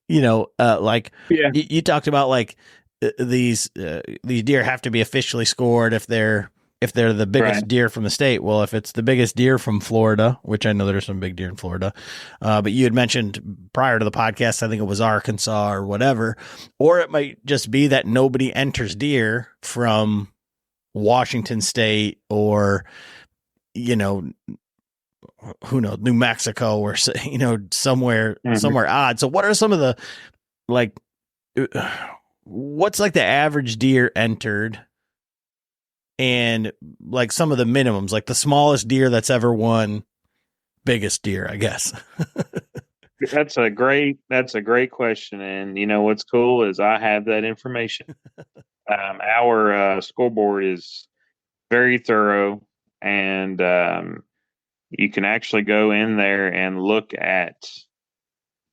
you know, like Yeah. you talked about, like these deer have to be officially scored if they're the biggest Right. deer from the state. Well, if it's the biggest deer from Florida, which I know there's some big deer in Florida, but you had mentioned prior to the podcast, I think it was Arkansas or whatever, or it might just be that nobody enters deer from Washington State or, you know, who knows, New Mexico or, you know, somewhere odd. So what are some of the, like, what's like the average deer entered and like some of the minimums, like the smallest deer that's ever won, biggest deer, I guess? That's a great question. And you know what's cool is I have that information. Our scoreboard is very thorough, and you can actually go in there and look at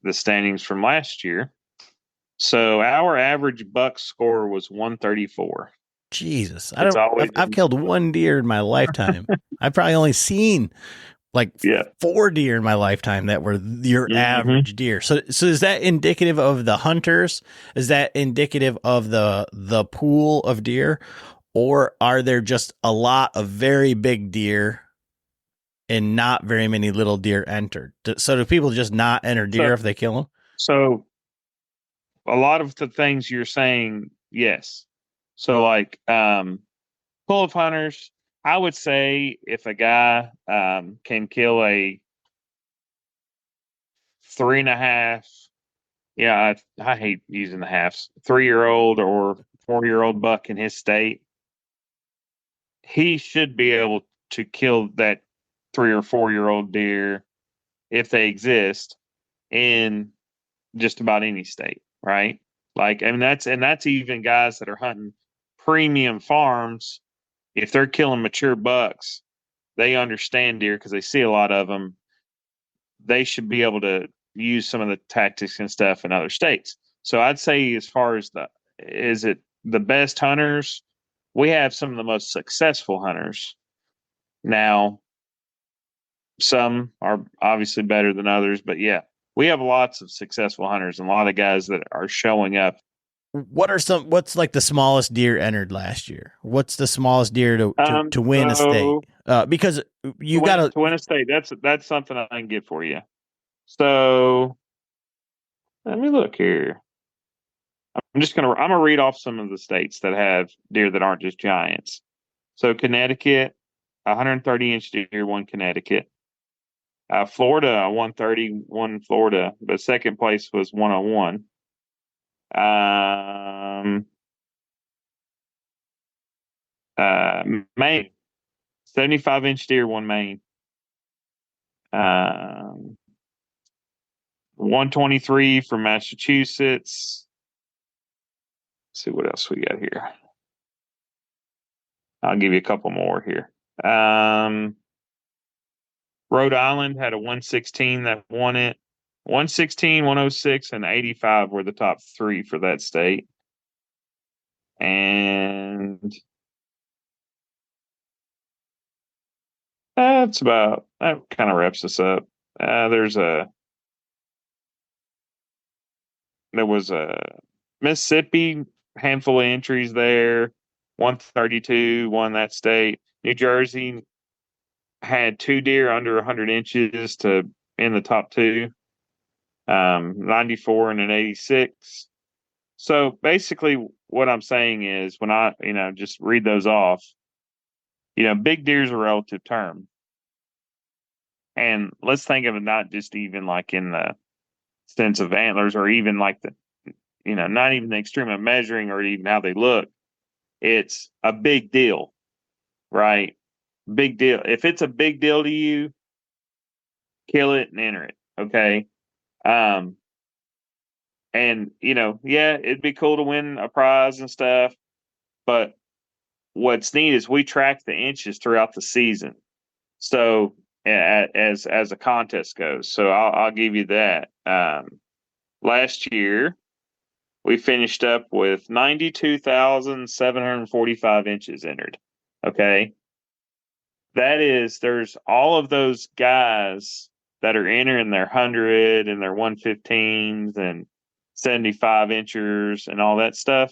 the standings from last year. So our average buck score was 134. Jesus. It's always I've killed one deer in my lifetime. I've probably only seen like 4 deer in my lifetime that were your average deer. So is that indicative of the hunters? Is that indicative of the pool of deer? Or are there just a lot of very big deer and not very many little deer entered? So do people just not enter deer if they kill them? So a lot of the things you're saying, yes. So like pull-up hunters, I would say if a guy can kill a 3.5, yeah, I hate using the halves, 3-year-old or 4-year-old buck in his state, he should be able to kill that 3 or 4-year-old deer if they exist in just about any state, right? Like, I mean, that's even guys that are hunting premium farms. If they're killing mature bucks, they understand deer because they see a lot of them. They should be able to use some of the tactics and stuff in other states. So I'd say, as far as is it the best hunters? We have some of the most successful hunters. Now, some are obviously better than others, but yeah, we have lots of successful hunters and a lot of guys that are showing up. What's like the smallest deer entered last year? What's the smallest deer to win a state? Because you got to win a state. That's something I can get for you. So let me look here. I'm gonna read off some of the states that have deer that aren't just giants. So Connecticut, 130-inch deer won Connecticut. Florida, 130 won Florida, but second place was 101. Maine, 75-inch deer won Maine. 123 from Massachusetts. Let's see what else we got here. I'll give you a couple more here. Rhode Island had a 116 that won it. 116, 106, and 85 were the top 3 for that state. And that kind of wraps us up. There was a Mississippi, handful of entries there. 132 won that state. New Jersey had 2 deer under 100 inches in the top 2. 94 and an 86. So basically what I'm saying is, when I, just read those off, big deer is a relative term. And let's think of it not just even like in the sense of antlers, or even like not even the extreme of measuring or even how they look. It's a big deal. right? Big deal. If it's a big deal to you, kill it and enter it. Okay. And yeah, it'd be cool to win a prize and stuff, but what's neat is we track the inches throughout the season. So as a contest goes, so I'll give you that. Last year we finished up with 92,745 inches entered. Okay, there's all of those guys that are entering their 100 and their 115s and 75 inchers and all that stuff.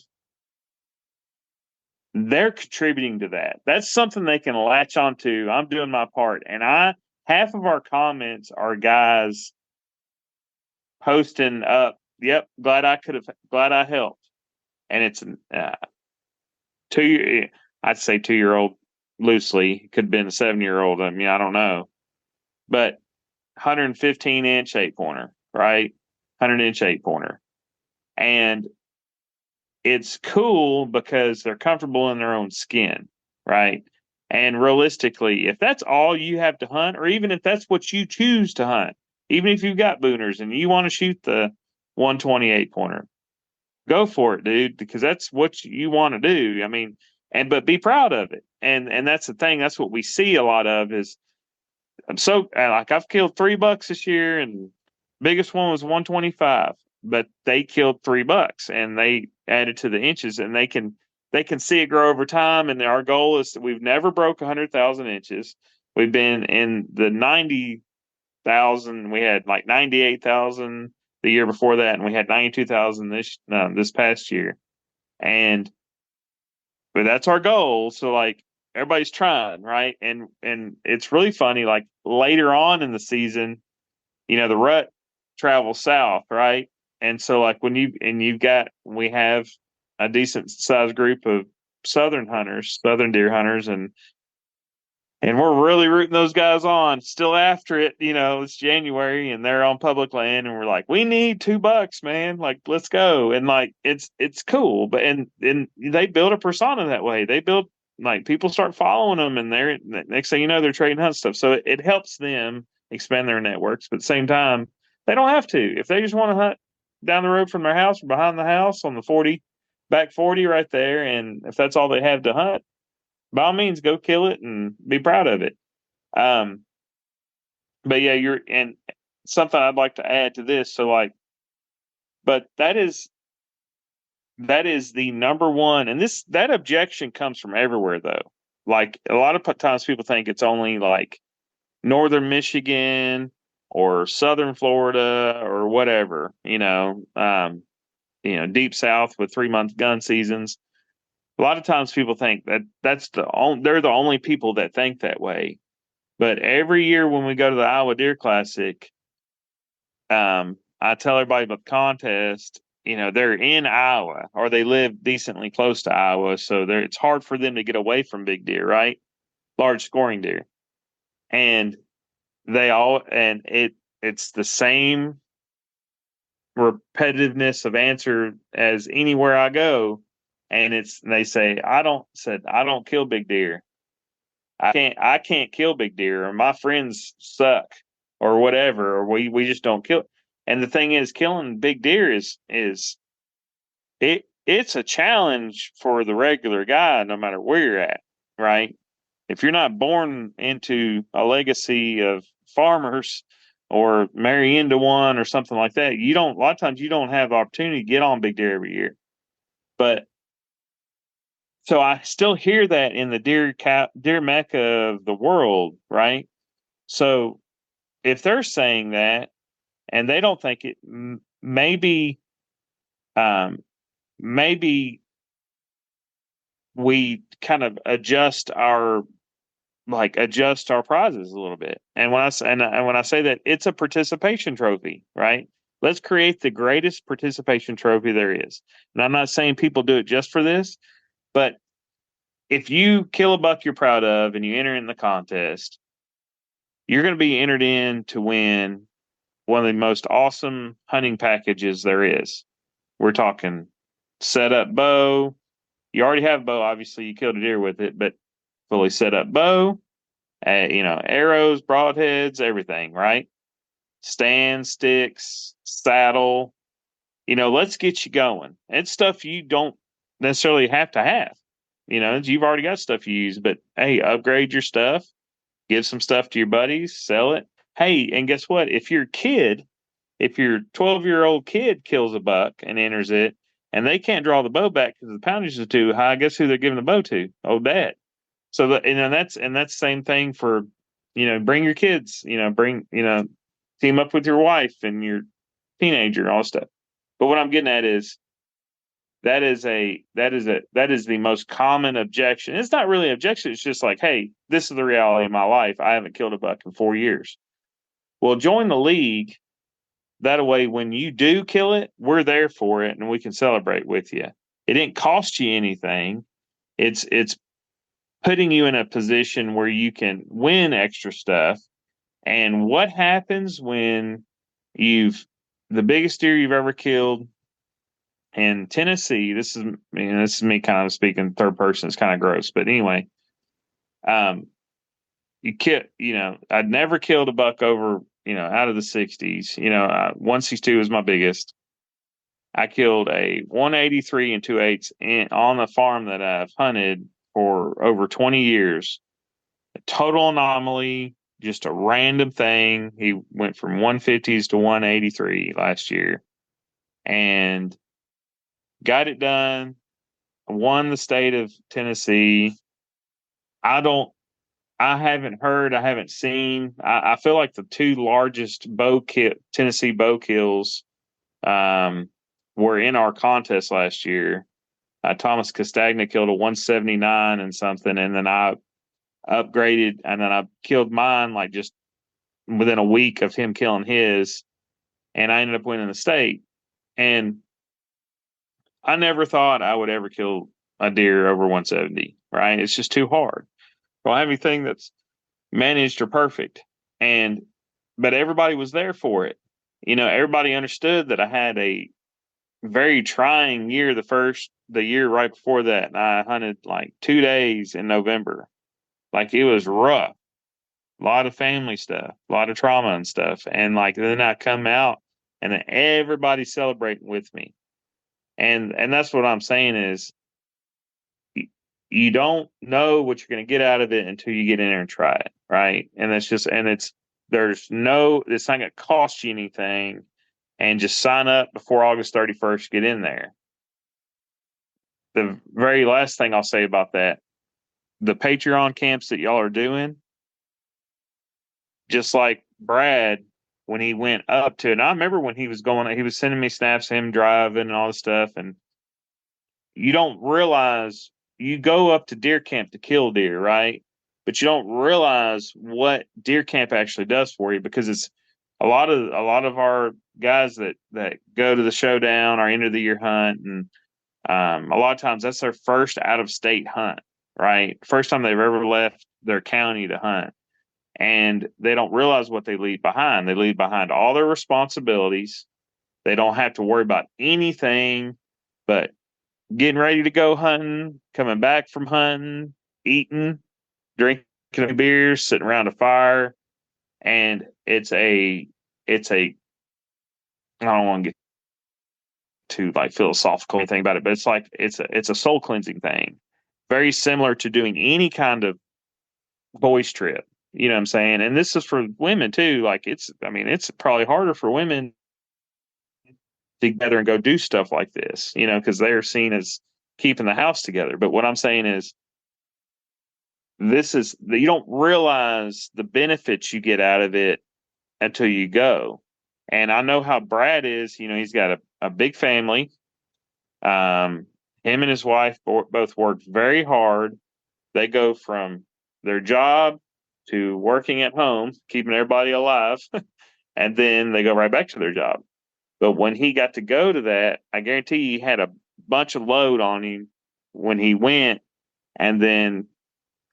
They're contributing to that. That's something they can latch onto. I'm doing my part. And half of our comments are guys posting up, yep, glad I helped. And it's I'd say 2-year-old loosely, could have been a 7-year-old. I mean, I don't know. But 115-inch 8-pointer, right? 100-inch 8-pointer. And it's cool because they're comfortable in their own skin, right? And realistically, if that's all you have to hunt, or even if that's what you choose to hunt, even if you've got booners and you want to shoot the 128 pointer, go for it, dude, because that's what you want to do. I mean, but be proud of it. And that's the thing. That's what we see a lot of is I've killed 3 bucks this year, and biggest one was 125, but they killed 3 bucks and they added to the inches, and they can see it grow over time. And our goal is that we've never broke 100,000 inches. We've been in the 90,000. We had like 98,000 the year before that, and we had 92,000 this past year. But that's our goal. So like, everybody's trying, right? And it's really funny. Like later on in the season, the rut travels south, right? And so like we have a decent sized group of southern deer hunters, and we're really rooting those guys on. Still after it, it's January and they're on public land, and we're like, we need 2 bucks, man. Like, let's go. And like, it's cool. But and they build a persona that way. They build, like, people start following them, and they're next thing you know, they're trading hunt stuff. So it helps them expand their networks. But at the same time, they don't have to. If they just want to hunt down the road from their house or behind the house on the back 40 right there, and if that's all they have to hunt, by all means, go kill it and be proud of it. But yeah, and something I'd like to add to this. So like, but that is the number one, and that objection comes from everywhere though. Like a lot of times people think it's only like northern Michigan or southern Florida or whatever, deep south with 3-month gun seasons. A lot of times people think that they're the only people that think that way. But every year when we go to the Iowa Deer Classic, I tell everybody about the contest. They're in Iowa or they live decently close to Iowa, so it's hard for them to get away from big deer, right? Large scoring deer, and it's the same repetitiveness of answer as anywhere I go. And they say, I don't kill big deer. I can't kill big deer, or my friends suck, or whatever, or we just don't kill. And the thing is, killing big deer it's a challenge for the regular guy, no matter where you're at, right? If you're not born into a legacy of farmers or marry into one or something like that, a lot of times you don't have the opportunity to get on big deer every year. But so I still hear that in the deer mecca of the world, right? So if they're saying that and they don't think it, maybe we kind of adjust our prizes a little bit. And when I say that, it's a participation trophy, right? Let's create the greatest participation trophy there is. And I'm not saying people do it just for this, but if you kill a buck you're proud of and you enter in the contest, you're going to be entered in to win one of the most awesome hunting packages there is. We're talking set up bow. You already have a bow, obviously you killed a deer with it, but fully set up bow, arrows, broadheads, everything, right? Stand, sticks, saddle. Let's get you going. It's stuff you don't necessarily have to have. You've already got stuff you use, but hey, upgrade your stuff, give some stuff to your buddies, sell it. Hey, and guess what? If your 12-year-old kid kills a buck and enters it, and they can't draw the bow back because the poundage is too high, guess who they're giving the bow to? Old dad. So that's the same thing for, bring your kids, team up with your wife and your teenager and all that stuff. But what I'm getting at is that is the most common objection. It's not really an objection. It's just like, hey, this is the reality of my life. I haven't killed a buck in 4 years. Well, join the league. That way, when you do kill it, we're there for it and we can celebrate with you. It didn't cost you anything. It's putting you in a position where you can win extra stuff. And what happens when the biggest deer you've ever killed in Tennessee? This is me kind of speaking third person. It's kind of gross, but anyway, I'd never killed a buck over, out of the 60s. 162 was my biggest. I killed a 183 and 2/8 on a farm that I've hunted for over 20 years. A total anomaly, just a random thing. He went from 150s to 183 last year and got it done. Won the state of Tennessee. I haven't seen. I feel like the two largest Tennessee bow kills were in our contest last year. Thomas Castagna killed a 179 and something, and then I upgraded, and then I killed mine like just within a week of him killing his, and I ended up winning the state. And I never thought I would ever kill a deer over 170, right? It's just too hard. I don't have anything that's managed or perfect. But everybody was there for it. Everybody understood that I had a very trying year the year right before that. And I hunted like 2 days in November. Like it was rough. A lot of family stuff, a lot of trauma and stuff. And like then I come out and then everybody's celebrating with me. And that's what I'm saying is you don't know what you're going to get out of it until you get in there and try it, right? And it's not going to cost you anything, and just sign up before August 31st, get in there. The very last thing I'll say about that, the Patreon camps that y'all are doing, just like Brad, when he went up to, and I remember when he was sending me snaps of him driving and all this stuff, and you don't realize you go up to deer camp to kill deer, right? But you don't realize what deer camp actually does for you, because it's a lot of our guys that go to the showdown or end of the year hunt, and a lot of times that's their first out of state hunt, right? First time they've ever left their county to hunt, and they don't realize what they leave behind. They leave behind all their responsibilities. They don't have to worry about anything but getting ready to go hunting, coming back from hunting, eating, drinking beers, sitting around a fire. And it's a I don't want to get too like philosophical or anything about it, but it's a soul cleansing thing. Very similar to doing any kind of boys trip. You know what I'm saying? And this is for women too. Like it's probably harder for women together and go do stuff like this, because they're seen as keeping the house together. But what I'm saying is, you don't realize the benefits you get out of it until you go. And I know how Brad is. He's got a big family. Him and his wife both work very hard. They go from their job to working at home, keeping everybody alive, and then they go right back to their job. But when he got to go to that, I guarantee he had a bunch of load on him when he went, and then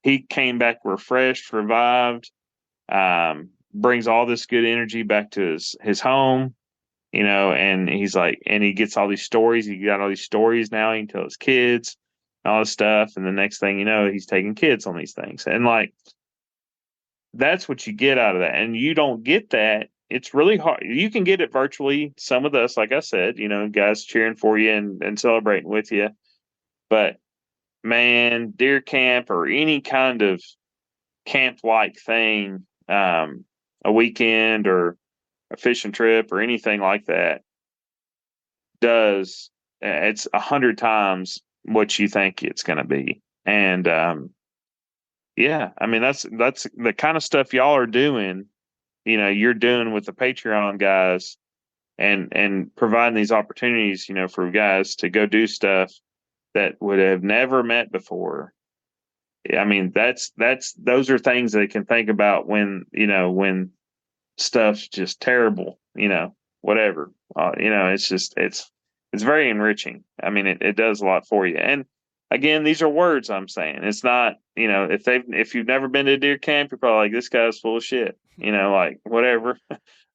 he came back refreshed, revived, brings all this good energy back to his home, and he's like, and he gets all these stories. He got all these stories now he can tell his kids. all this stuff. And the next thing you know, he's taking kids on these things. And like, that's what you get out of that. And you don't get that. It's really hard. You can get it virtually. Some of us, like I said, guys cheering for you and celebrating with you. But man, deer camp or any kind of camp-like thing, a weekend or a fishing trip or anything like that, it's 100 times what you think it's going to be. And yeah, I mean that's the kind of stuff y'all are doing. You're doing with the Patreon guys, and providing these opportunities, for guys to go do stuff that would have never met before. I mean, those are things they can think about when stuff's just terrible, whatever. It's very enriching. I mean, it does a lot for you. And again, these are words I'm saying. It's not, if you've never been to a deer camp, you're probably like, this guy's full of shit, like whatever.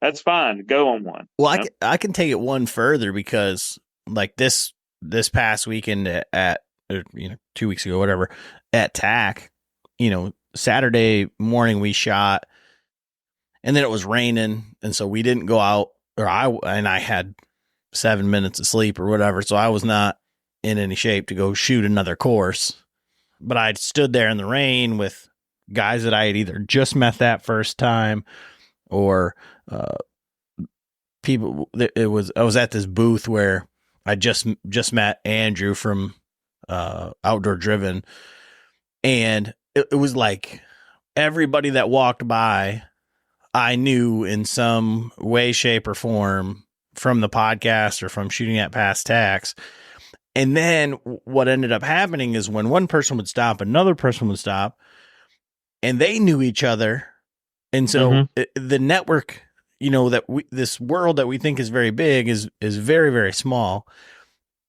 That's fine. Go on one. Well, I can take it one further, because like this past weekend at 2 weeks ago, whatever, at TAC, Saturday morning we shot, and then it was raining, and so we didn't go out, I had 7 minutes of sleep or whatever, so I was not in any shape to go shoot another course. But I stood there in the rain with guys that I had either just met that first time, or people. I was at this booth where I just met Andrew from Outdoor Driven, and it was like everybody that walked by I knew in some way, shape, or form from the podcast or from shooting at past tax. And then what ended up happening is when one person would stop, another person would stop, and they knew each other. And so the network, this world that we think is very big is very, very small.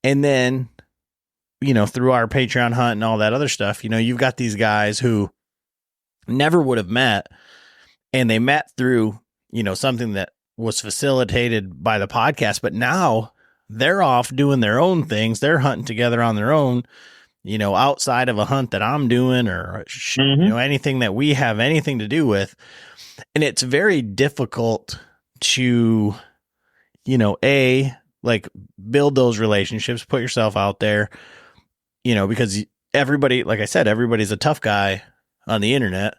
And then, through our Patreon hunt and all that other stuff, you've got these guys who never would have met, and they met through, something that was facilitated by the podcast, but now they're off doing their own things. They're hunting together on their own, outside of a hunt that I'm doing, or, anything that we have anything to do with. And it's very difficult to, build those relationships, put yourself out there, because everybody, like I said, everybody's a tough guy on the internet.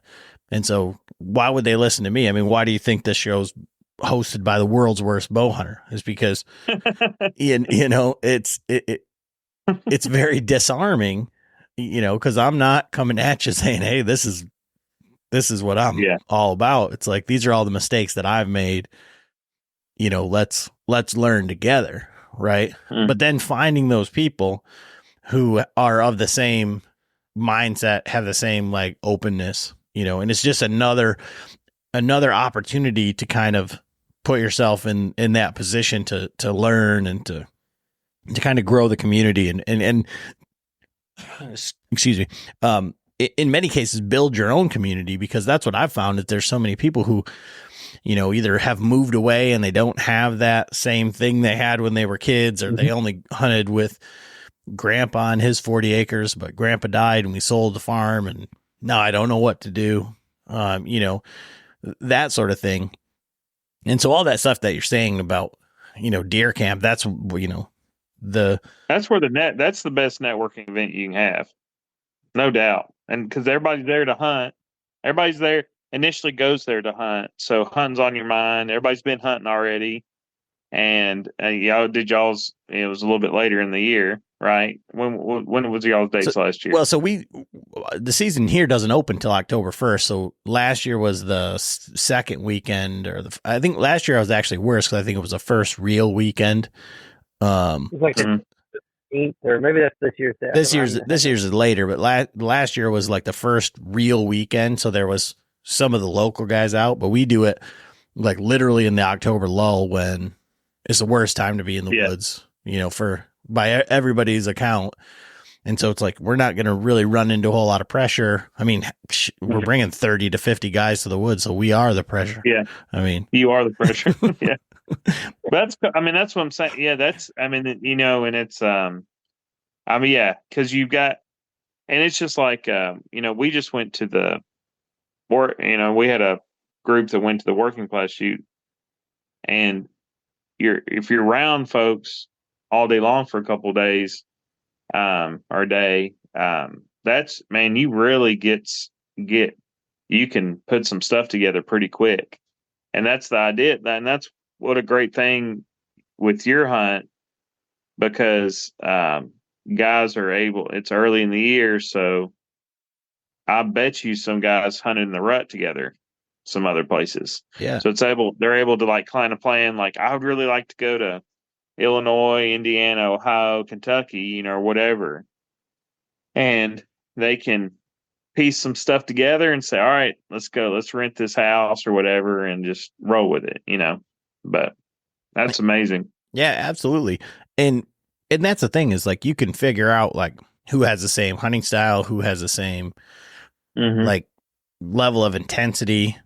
And so why would they listen to me? I mean, why do you think this show's hosted by the world's worst bow hunter? Is because, it's very disarming, cause I'm not coming at you saying, hey, this is what I'm all about. It's like, these are all the mistakes that I've made, let's learn together. Right. But then finding those people who are of the same mindset, have the same like openness, and it's just another opportunity to kind of put yourself in that position to learn and to kind of grow the community and excuse me, in many cases build your own community, because that's what I've found, that there's so many people who, either have moved away and they don't have that same thing they had when they were kids, or they only hunted with grandpa and his 40 acres, but grandpa died and we sold the farm, and now I don't know what to do. That sort of thing. And so all that stuff that you're saying about, deer camp, that's, that's where that's the best networking event you can have. No doubt. And because everybody's there to hunt, everybody's there initially goes there to hunt. So hunting's on your mind. Everybody's been hunting already. And y'all did y'all's, it was a little bit later in the year, right? When was y'all's dates last year? Well, so the season here doesn't open till October 1st. So last year was the second weekend, I think last year I was actually worse, because I think it was the first real weekend. It's like the 8th, or maybe that's this year's. This year's is later, but last year was like the first real weekend. So there was some of the local guys out, but we do it like literally in the October lull, when it's the worst time to be in the woods, by everybody's account. And so it's like, we're not going to really run into a whole lot of pressure. I mean, we're bringing 30 to 50 guys to the woods, so we are the pressure. Yeah. I mean, you are the pressure. Yeah. That's what I'm saying. Yeah. And it's, cause you've got and it's just like, we just went to the work, we had a group that went to the working class shoot, and if you're around folks all day long for a couple of days, or a day, that's, man, you really you can put some stuff together pretty quick. And that's the idea. And that's what a great thing with your hunt, because guys are able, it's early in the year, so I bet you some guys hunted in the rut together some other places. Yeah. So they're able to like kind of plan, like, I would really like to go to Illinois, Indiana, Ohio, Kentucky, or whatever. And they can piece some stuff together and say, all right, let's go, let's rent this house or whatever and just roll with it, But that's amazing. Yeah, absolutely. And that's the thing, is like, you can figure out like who has the same hunting style, who has the same like level of intensity,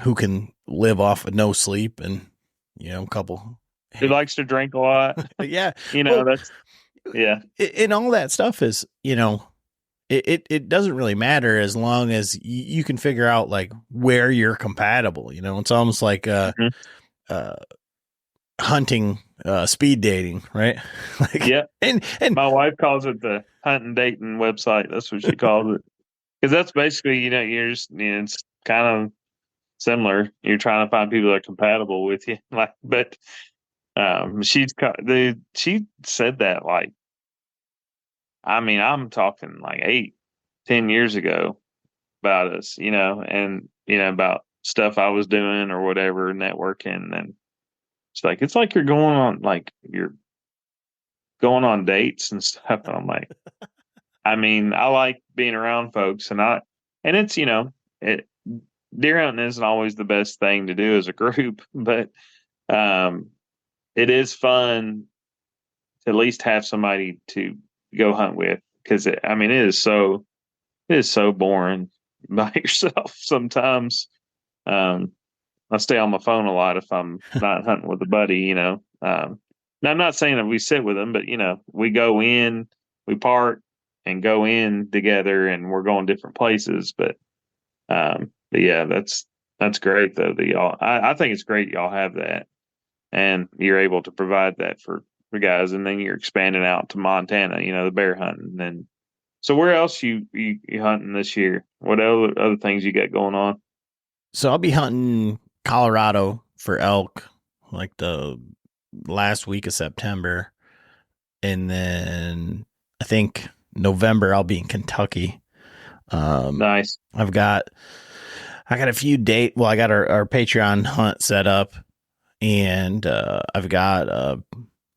who can live off of no sleep and, a couple. Who likes to drink a lot. Yeah. That's, yeah. And all that stuff is, it doesn't really matter as long as you can figure out like where you're compatible. It's almost like hunting, speed dating, right? Like, yeah. And my wife calls it the hunt and dating website. That's what she calls it. Because that's basically, you're just, it's kind of similar. You're trying to find people that are compatible with you. Like, but she said that, like, I mean, I'm talking like 8-10 years ago about us, and about stuff I was doing or whatever, networking, and it's like you're going on dates and stuff. And I'm like, I mean, I like being around folks, and it's, deer hunting isn't always the best thing to do as a group, but it is fun to at least have somebody to go hunt with, because it is so boring by yourself sometimes. I stay on my phone a lot if I'm not hunting with a buddy, Now, I'm not saying that we sit with them, but we go in, we part and go in together, and we're going different places. But yeah, that's great though that y'all. I think it's great y'all have that, and you're able to provide that for guys, and then you're expanding out to Montana, the bear hunting. And so, where else you hunting this year? What other things you got going on? So I'll be hunting Colorado for elk like the last week of September, and then I think November I'll be in Kentucky. Nice. I got a few I got our Patreon hunt set up, and I've got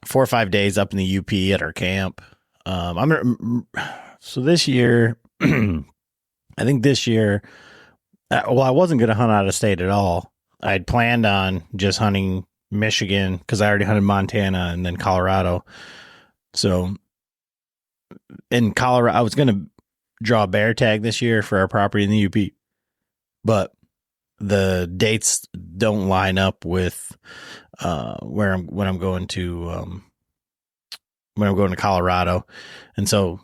4 or 5 days up in the UP at our camp. So this year, I think this year, I wasn't going to hunt out of state at all. I'd planned on just hunting Michigan because I already hunted Montana and then Colorado. So in Colorado, I was going to draw a bear tag this year for our property in the UP, but the dates don't line up with when I'm going to Colorado. And so,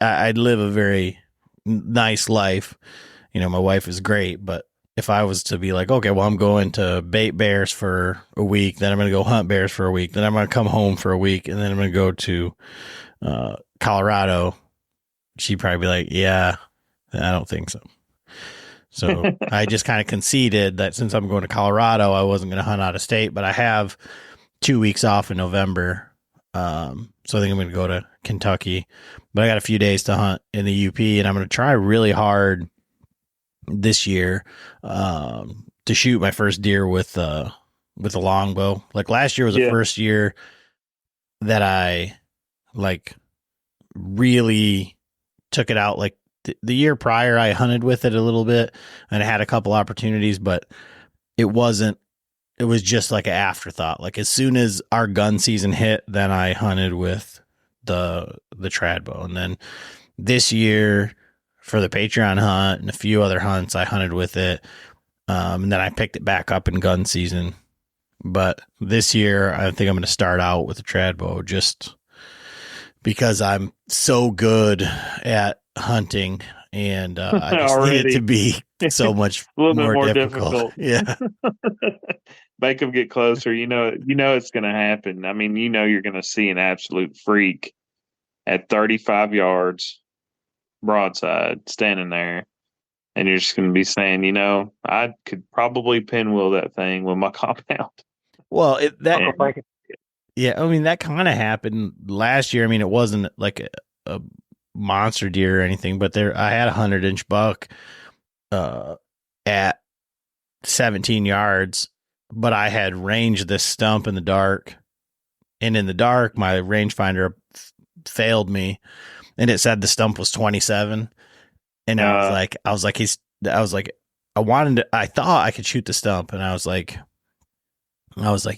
I'd live a very nice life. My wife is great, but if I was to be like, okay, well, I'm going to bait bears for a week, then I'm going to go hunt bears for a week, then I'm going to come home for a week, and then I'm going to go to Colorado, she'd probably be like, yeah, I don't think so. So I just kind of conceded that since I'm going to Colorado, I wasn't going to hunt out of state, but I have 2 weeks off in November. So I think I'm going to go to Kentucky, but I got a few days to hunt in the UP, and I'm going to try really hard this year to shoot my first deer with a longbow. Like last year was the first year that I like really took it out. Like the year prior, I hunted with it a little bit and I had a couple opportunities, but it was just like an afterthought. Like as soon as our gun season hit, then I hunted with the trad bow. And then this year for the Patreon hunt and a few other hunts, I hunted with it. And then I picked it back up in gun season. But this year, I think I'm going to start out with the trad bow just because I'm so good at hunting, and I just need it Already. to be so much A little bit more more difficult. difficult. Yeah. Make them get closer. You know it's going to happen. I mean, you're going to see an absolute freak at 35 yards broadside standing there, and you're just going to be saying, I could probably pinwheel that thing with my compound. Well, Uncle Frank, yeah, I mean, that kind of happened last year. I mean, it wasn't like a monster deer or anything, but I had a 100-inch buck at 17 yards, but I had ranged this stump in the dark, and in the dark, my rangefinder failed me, and it said the stump was 27, and I thought I could shoot the stump, and I was like,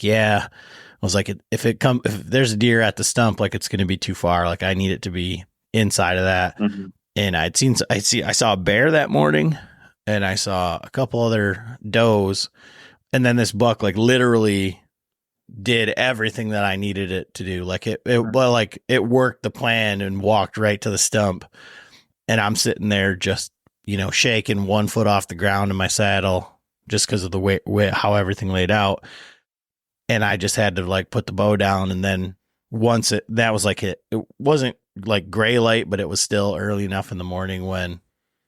yeah. I was like, if there's a deer at the stump, like it's going to be too far. Like I need it to be inside of that. Mm-hmm. And I saw a bear that morning, and I saw a couple other does. And then this buck like literally did everything that I needed it to do. Like it worked the plan and walked right to the stump. And I'm sitting there just, shaking 1 foot off the ground in my saddle just because of the way how everything laid out. And I just had to like put the bow down. And then that was like, it wasn't like gray light, but it was still early enough in the morning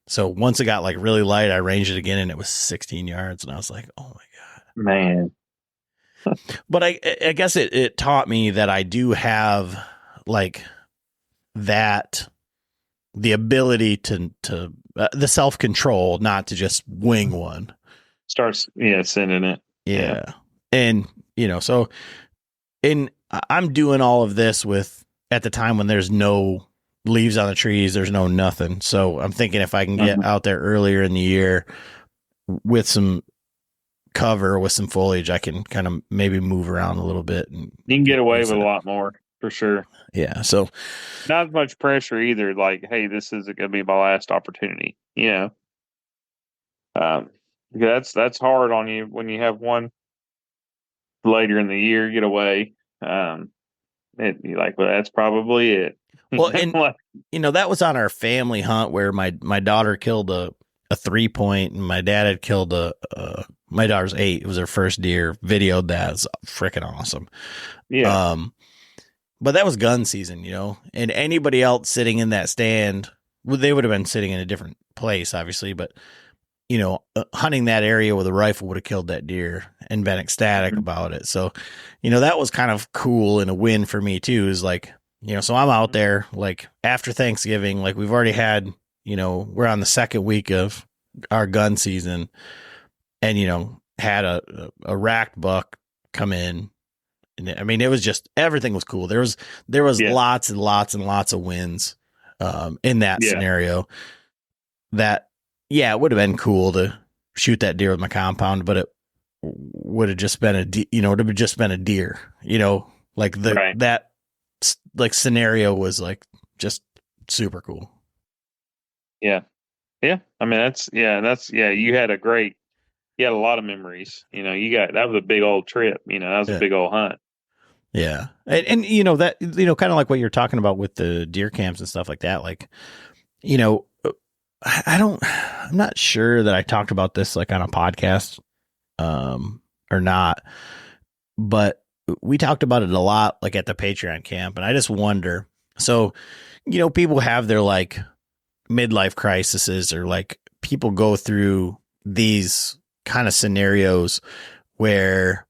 so once it got like really light, I ranged it again and it was 16 yards. And I was like, oh my God, man. But I guess it taught me that I do have like the ability to the self-control, not to just wing one. Starts, sending it. Yeah. And, so I'm doing all of this at the time when there's no leaves on the trees, there's no nothing. So I'm thinking if I can get out there earlier in the year with some cover, with some foliage, I can kind of maybe move around a little bit. And you can get away with a lot more for sure. Yeah. So not as much pressure either. Like, hey, this is going to be my last opportunity. That's hard on you when you have one later in the year get away. Well, that's probably it. Well, and that was on our family hunt where my daughter killed a 3-point, and my dad had killed my daughter's 8. It was her first deer. Videoed that. It's freaking awesome. Yeah. But that was gun season, and anybody else sitting in that stand, well, they would have been sitting in a different place, obviously, but hunting that area with a rifle would have killed that deer and been ecstatic about it. So, that was kind of cool and a win for me too, is like, so I'm out there like after Thanksgiving, like we've already had, we're on the second week of our gun season, and, had a racked buck come in. And I mean, it was just, everything was cool. There was lots and lots and lots of wins, in that scenario that, it would have been cool to shoot that deer with my compound, but it would have just been it would have just been a deer, like that like scenario was like just super cool. Yeah. Yeah. I mean, you had a lot of memories, that was a big old trip, that was a big old hunt. Yeah. And that, kind of like what you're talking about with the deer camps and stuff like that. Like, I'm not sure that I talked about this like on a podcast, or not, but we talked about it a lot, like at the Patreon camp. And I just wonder, so, people have their like midlife crises, or like people go through these kind of scenarios where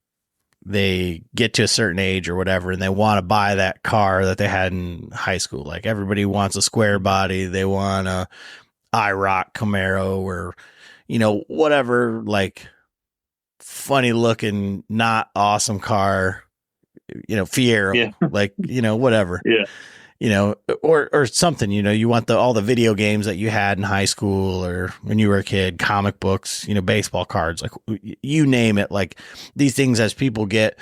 they get to a certain age or whatever, and they want to buy that car that they had in high school. Like everybody wants a square body. They want a IROC Camaro, or, whatever, like funny looking, not awesome car, Fiero, like, whatever, or something, you want all the video games that you had in high school or when you were a kid, comic books, baseball cards, like you name it. Like these things, as people get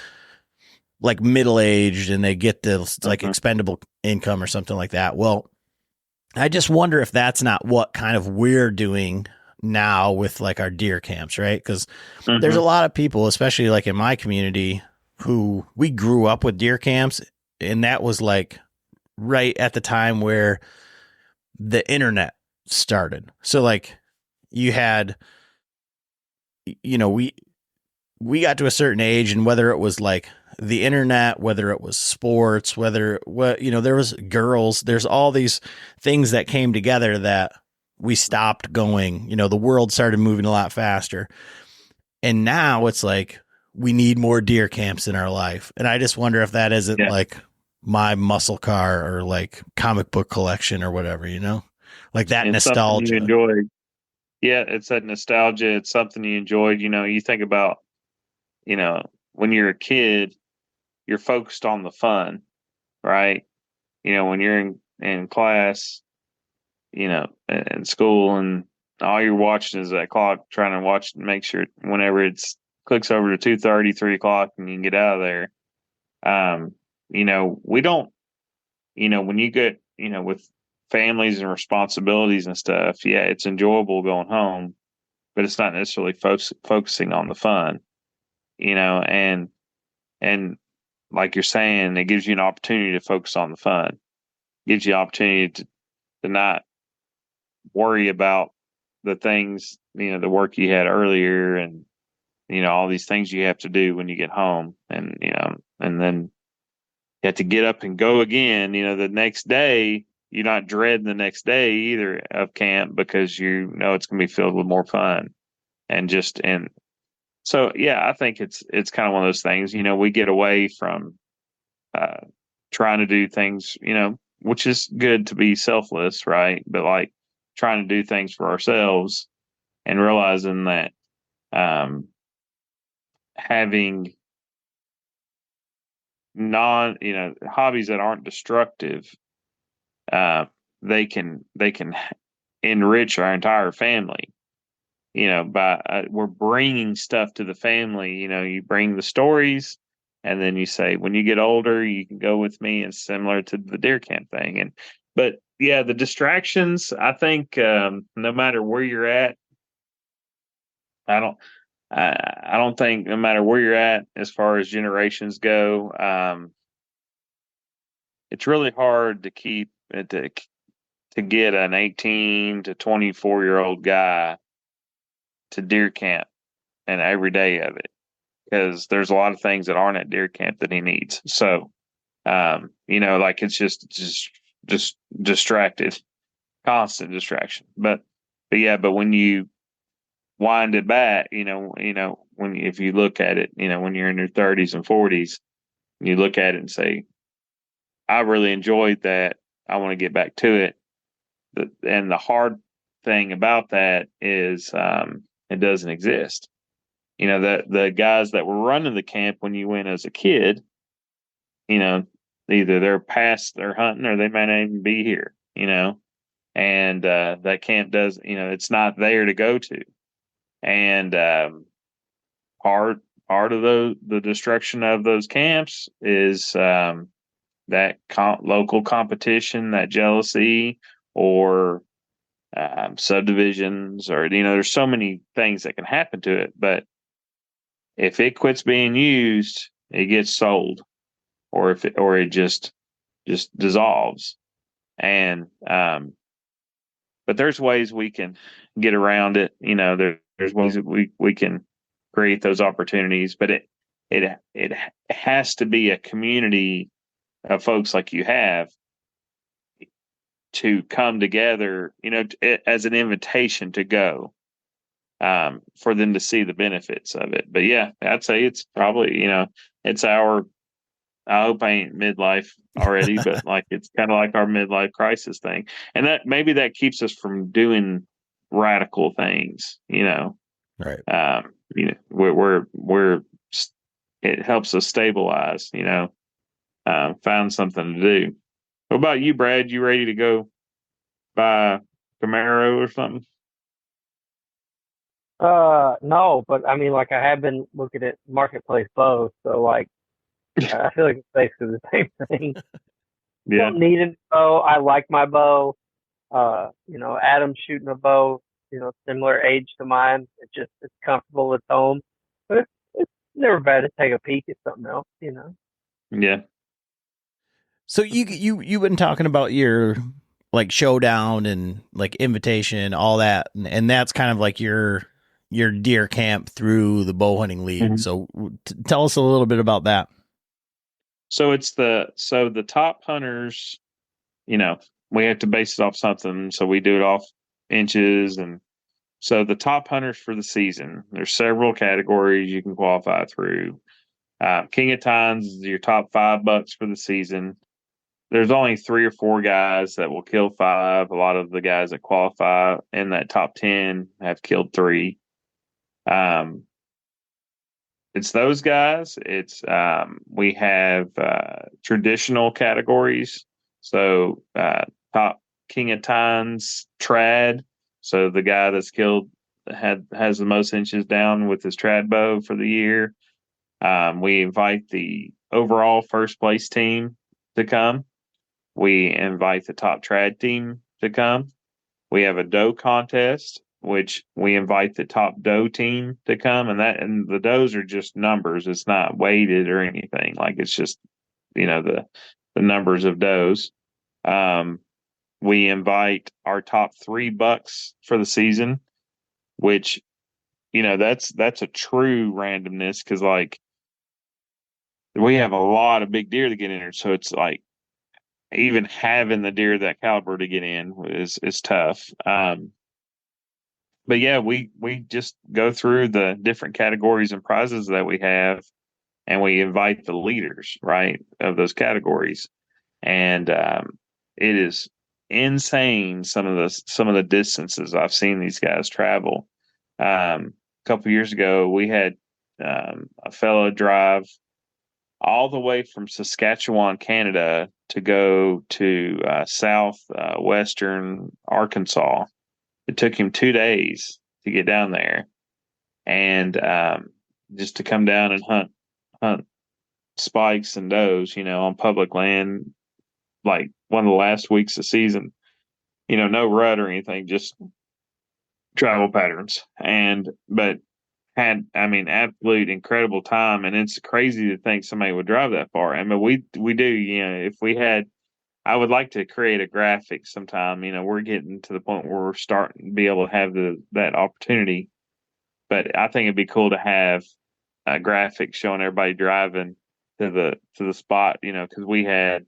like middle-aged and they get this like expendable income or something like that. Well, I just wonder if that's not what kind of we're doing now with like our deer camps, right? Because there's a lot of people, especially like in my community, who we grew up with deer camps, and that was like right at the time where the internet started. So like you had, you know, we got to a certain age, and whether it was like the internet, whether it was sports, whether what, you know, there was girls, there's all these things that came together that we stopped going, you know, the world started moving a lot faster. And now it's like, we need more deer camps in our life. And I just wonder if that isn't like my muscle car or like comic book collection or whatever, you know, like that it's nostalgia. Something you enjoy. Yeah, it's that nostalgia. It's something you enjoyed. You know, you think about, you know, when you're a kid, you're focused on the fun, right? You know, when you're in class, you know, in school, and all you're watching is that clock, trying to watch, make sure whenever it's clicks over to 2:30, 3 o'clock, and you can get out of there. You know, we don't, you know, when you get, you know, with families and responsibilities and stuff, yeah, it's enjoyable going home, but it's not necessarily focusing on the fun, you know, and like you're saying, it gives you an opportunity to focus on the fun, gives you opportunity to not worry about the things, you know, the work you had earlier, and, you know, all these things you have to do when you get home, and, you know, and then you have to get up and go again, you know, the next day. You're not dreading the next day either of camp, because you know it's going to be filled with more fun, and so, yeah, I think it's kind of one of those things, you know, we get away from uh, trying to do things, you know, which is good to be selfless, right? But like trying to do things for ourselves, and realizing that um, having you know, hobbies that aren't destructive, uh, they can enrich our entire family. You know, by we're bringing stuff to the family. You know, you bring the stories, and then you say, when you get older, you can go with me. It's similar to the deer camp thing. And but yeah, the distractions. I think no matter where you're at, I don't. I don't think no matter where you're at as far as generations go, it's really hard to keep to get an 18 to 24-year-old guy to deer camp and every day of it, because there's a lot of things that aren't at deer camp that he needs. So, you know, like it's just distracted, constant distraction. But yeah, but when you wind it back, when if you look at it, you know, when you're in your 30s and 40s, you look at it and say, I really enjoyed that. I want to get back to it. And the hard thing about that is it doesn't exist. You know, the guys that were running the camp when you went as a kid, you know, either they're past their hunting or they may not even be here, you know, and that camp does, you know, it's not there to go to. And part of the destruction of those camps is that local competition, that jealousy, or subdivisions, or, you know, there's so many things that can happen to it. But if it quits being used, it gets sold, or it just dissolves. And but there's ways we can get around it. You know, there's ways that we can create those opportunities, but it has to be a community of folks like you have to come together, you know, as an invitation to go, for them to see the benefits of it. But yeah, I'd say it's probably, you know, it's our, I hope I ain't midlife already, but like it's kind of like our midlife crisis thing. And that maybe that keeps us from doing radical things, you know. Right. You know, we're it helps us stabilize, you know, find something to do. What about you, Brad? You ready to go buy Camaro or something? No, but I mean, like I have been looking at marketplace bows, so like I feel like it's basically the same thing. Yeah. Don't need a bow. I like my bow. You know, Adam's shooting a bow, you know, similar age to mine. It's comfortable. It's home, but it's never bad to take a peek at something else, you know. Yeah. So you've been talking about your like showdown and like invitation, all that, and that's kind of like your deer camp through the Bowhunting League. Mhm. So tell us a little bit about that. So the top hunters, we have to base it off something. So we do it off inches. And so the top hunters for the season, there's several categories you can qualify through. King of Tines is your top $5 for the season. There's only 3 or 4 guys that will kill 5. A lot of the guys that qualify in that top 10 have killed 3. It's those guys. It's we have traditional categories. So top King of Tines trad. So the guy that's killed has the most inches down with his trad bow for the year. We invite the overall first place team to come. We invite the top trad team to come. We have a doe contest, which we invite the top doe team to come, and the does are just numbers. It's not weighted or anything. Like it's just the numbers of does. We invite our top 3 bucks for the season, which that's a true randomness because like we have a lot of big deer to get in there, so it's like even having the deer that caliber to get in is tough. But yeah, we just go through the different categories and prizes that we have, and we invite the leaders, right, of those categories, and it is insane some of the distances I've seen these guys travel. A couple years ago, we had a fellow drive all the way from Saskatchewan, Canada, to go to southwestern Arkansas. It took him 2 days to get down there, and just to come down and hunt spikes and does, on public land, like one of the last weeks of season. No rut or anything, just travel patterns. But had, absolute incredible time, and it's crazy to think somebody would drive that far. I mean, we do. If we had, I would like to create a graphic sometime. We're getting to the point where we're starting to be able to have that opportunity. But I think it'd be cool to have a graphic showing everybody driving to the spot. Because we had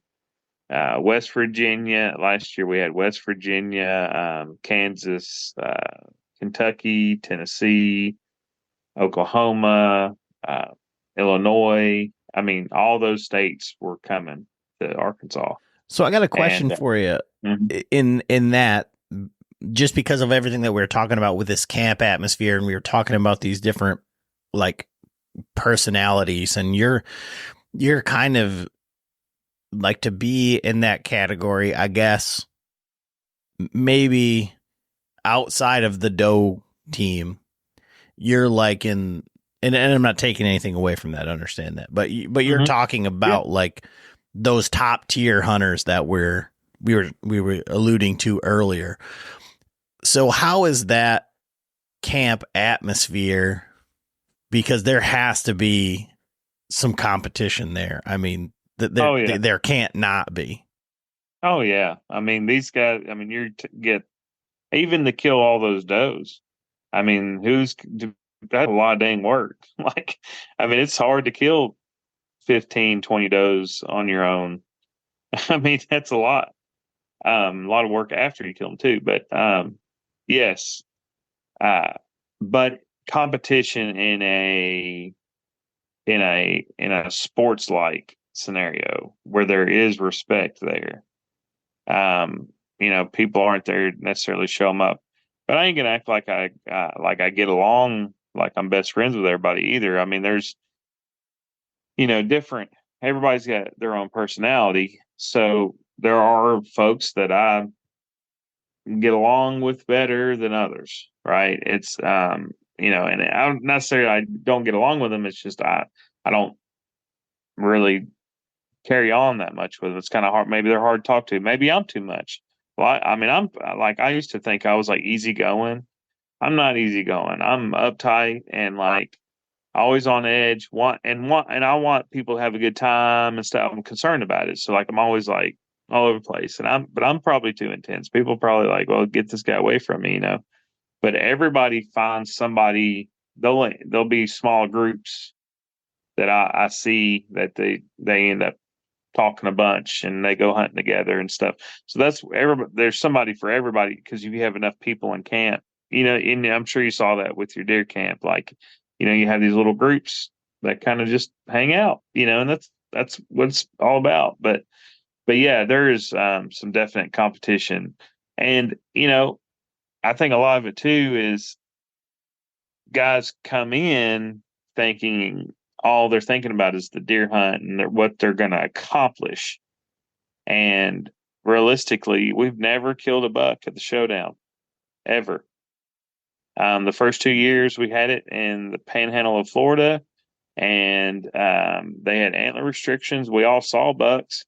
West Virginia last year. We had West Virginia, Kansas, Kentucky, Tennessee, Oklahoma, Illinois. All those states were coming to Arkansas. So I got a question for you. Mm-hmm. In that, just because of everything that we were talking about with this camp atmosphere, and we were talking about these different like personalities, and you're kind of like to be in that category, I guess, maybe outside of the doe team, you're like and I'm not taking anything away from that, understand that, but you're Mm-hmm. talking about like those top tier hunters that we were alluding to earlier. So how is that camp atmosphere? Because there has to be some competition there. There can't not be. Oh yeah. These guys. Get even to kill all those does. That's a lot of dang work. It's hard to kill 15, 20 does on your own. That's a lot. A lot of work after you kill them too. But yes. But competition in a sports like scenario where there is respect there. People aren't there to necessarily show them up, but I ain't gonna act like I get along like I'm best friends with everybody either. There's different. Everybody's got their own personality, so there are folks that I get along with better than others, right? It's and I don't necessarily I don't get along with them. It's just I don't really carry on that much with them. It's kind of hard. Maybe they're hard to talk to. Maybe I'm too much. Well, I'm like I used to think I was like easygoing. I'm not easygoing. I'm uptight and like always on edge, and I want people to have a good time and stuff. I'm concerned about it. So like I'm always like all over the place. But I'm probably too intense. People probably like, well, get this guy away from me, But everybody finds somebody. There'll be small groups that I see that they end up talking a bunch and they go hunting together and stuff. So there's somebody for everybody, because if you have enough people in camp, and I'm sure you saw that with your deer camp, like, you have these little groups that kind of just hang out, and that's what it's all about. But yeah, there is some definite competition. And, I think a lot of it too is guys come in thinking all they're thinking about is the deer hunt and what they're going to accomplish. And realistically, we've never killed a buck at the showdown, ever. The first 2 years we had it in the panhandle of Florida, and they had antler restrictions. We all saw bucks,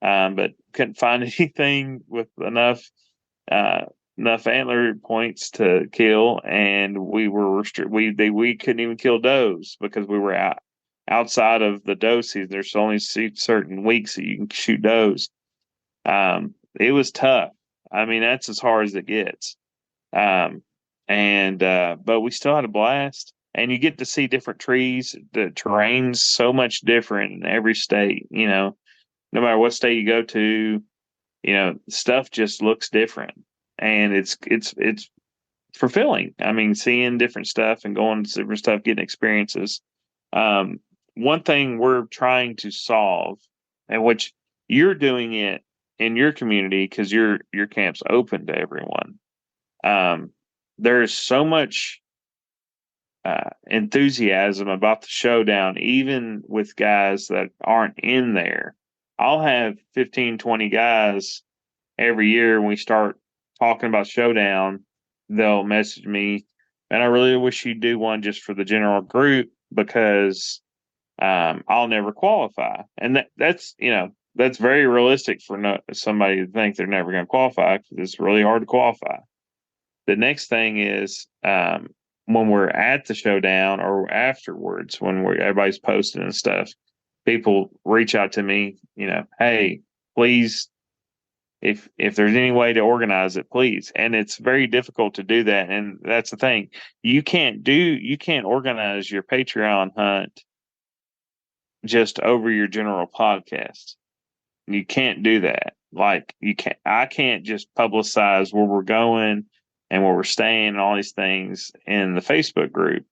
but couldn't find anything with enough antler points to kill, and we were we couldn't even kill does because we were outside of the doe season. There's only certain weeks that you can shoot does. It was tough. I mean, that's as hard as it gets. But we still had a blast, and you get to see different trees. The terrain's so much different in every state, no matter what state you go to, stuff just looks different, and it's fulfilling. I mean, seeing different stuff and going to different stuff, getting experiences. One thing we're trying to solve, and which you're doing it in your community because your camp's open to everyone. There's so much enthusiasm about the showdown, even with guys that aren't in there. I'll have 15, 20 guys every year when we start talking about showdown. They'll message me, and I really wish you'd do one just for the general group because I'll never qualify. And that's very realistic for somebody to think they're never going to qualify, because it's really hard to qualify. The next thing is when we're at the showdown or afterwards, when everybody's posting and stuff, people reach out to me, hey, please, if there's any way to organize it, please. And it's very difficult to do that. And that's the thing. You can't organize your Patreon hunt just over your general podcast. You can't do that. Like I can't just publicize where we're going and where we're staying and all these things in the Facebook group.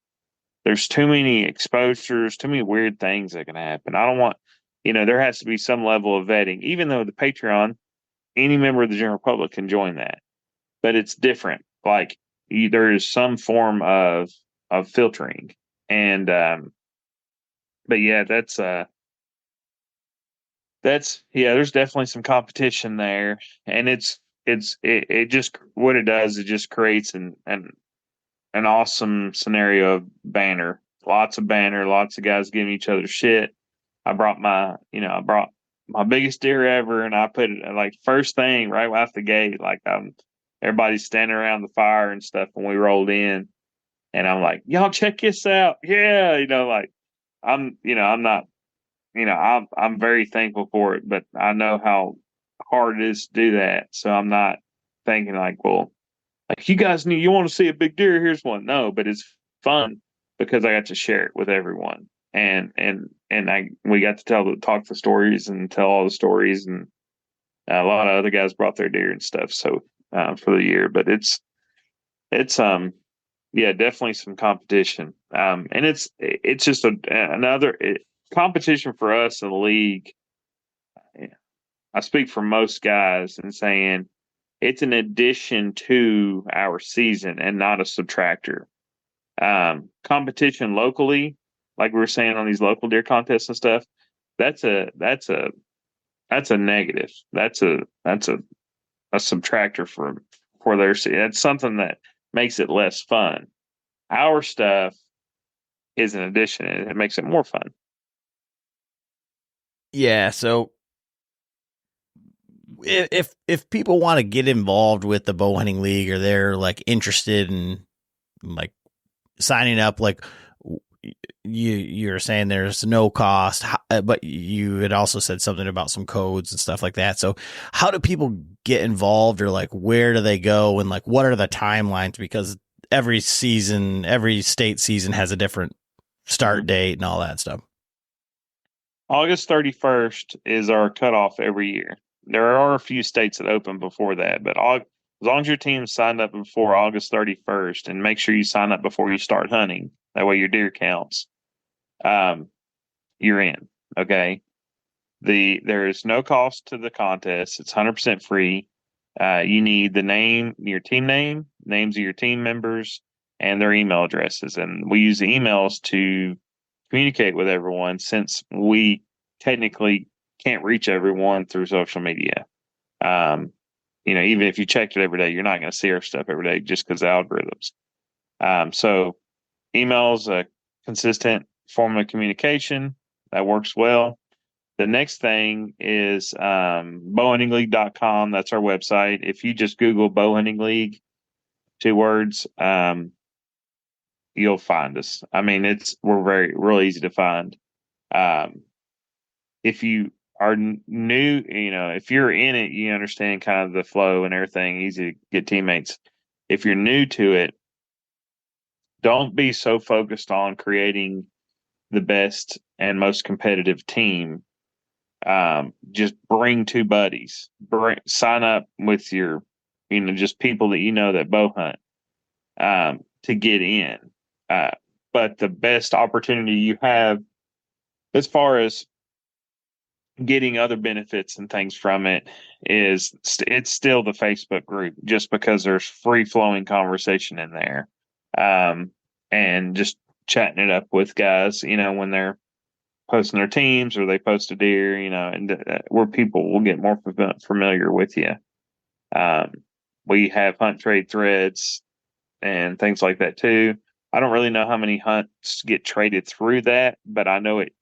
There's too many exposures, too many weird things that can happen. I don't want, there has to be some level of vetting, even though the Patreon, any member of the general public can join that, but it's different. Like there is some form of filtering. And, but yeah, there's definitely some competition there, and it just, what it does, it just creates an awesome scenario of banner, lots of guys giving each other shit. I brought my biggest deer ever, and I put it like first thing right off the gate, like everybody's standing around the fire and stuff when we rolled in, and I'm like, y'all check this out. Yeah. Like I'm not, I'm very thankful for it, but I know how hard it is to do that. So I'm not thinking like, well, like you guys you want to see a big deer, here's one. No, but it's fun because I got to share it with everyone. And we got to talk the stories and tell all the stories, and a lot of other guys brought their deer and stuff. So, for the year, but it's yeah, definitely some competition. And it's just another competition for us in the league. I speak for most guys in saying it's an addition to our season and not a subtractor. Competition locally, like we were saying on these local deer contests and stuff, that's a negative. That's a subtractor for their season. That's something that makes it less fun. Our stuff is an addition, and it makes it more fun. Yeah, so if people want to get involved with the Bowhunting League, or they're like interested in like signing up, like you're saying there's no cost, but you had also said something about some codes and stuff like that. So how do people get involved, or like where do they go, and like what are the timelines? Because every state season has a different start date and all that stuff. August 31st is our cutoff every year. There are a few states that open before that, but as long as your team's signed up before August 31st, and make sure you sign up before you start hunting, that way your deer counts, you're in. Okay. There is no cost to the contest. It's 100% free. You need the name, your team name, names of your team members, and their email addresses. And we use the emails to communicate with everyone, since we technically can't reach everyone through social media. Even if you checked it every day, you're not going to see our stuff every day just because of algorithms. So email's a consistent form of communication that works well. The next thing is bowhuntingleague.com. That's our website. If you just Google Bowhunting League, 2 words, you'll find us. I mean, we're real easy to find. If you are new, if you're in it, you understand kind of the flow and everything, easy to get teammates. If you're new to it, don't be so focused on creating the best and most competitive team. Just bring 2 buddies, sign up with your, just people that that bow hunt, to get in. But the best opportunity you have as far as getting other benefits and things from it is it's still the Facebook group, just because there's free flowing conversation in there, and just chatting it up with guys, when they're posting their teams or they post a deer, and where people will get more familiar with you. We have hunt trade threads and things like that too. I don't really know how many hunts get traded through that, but I know it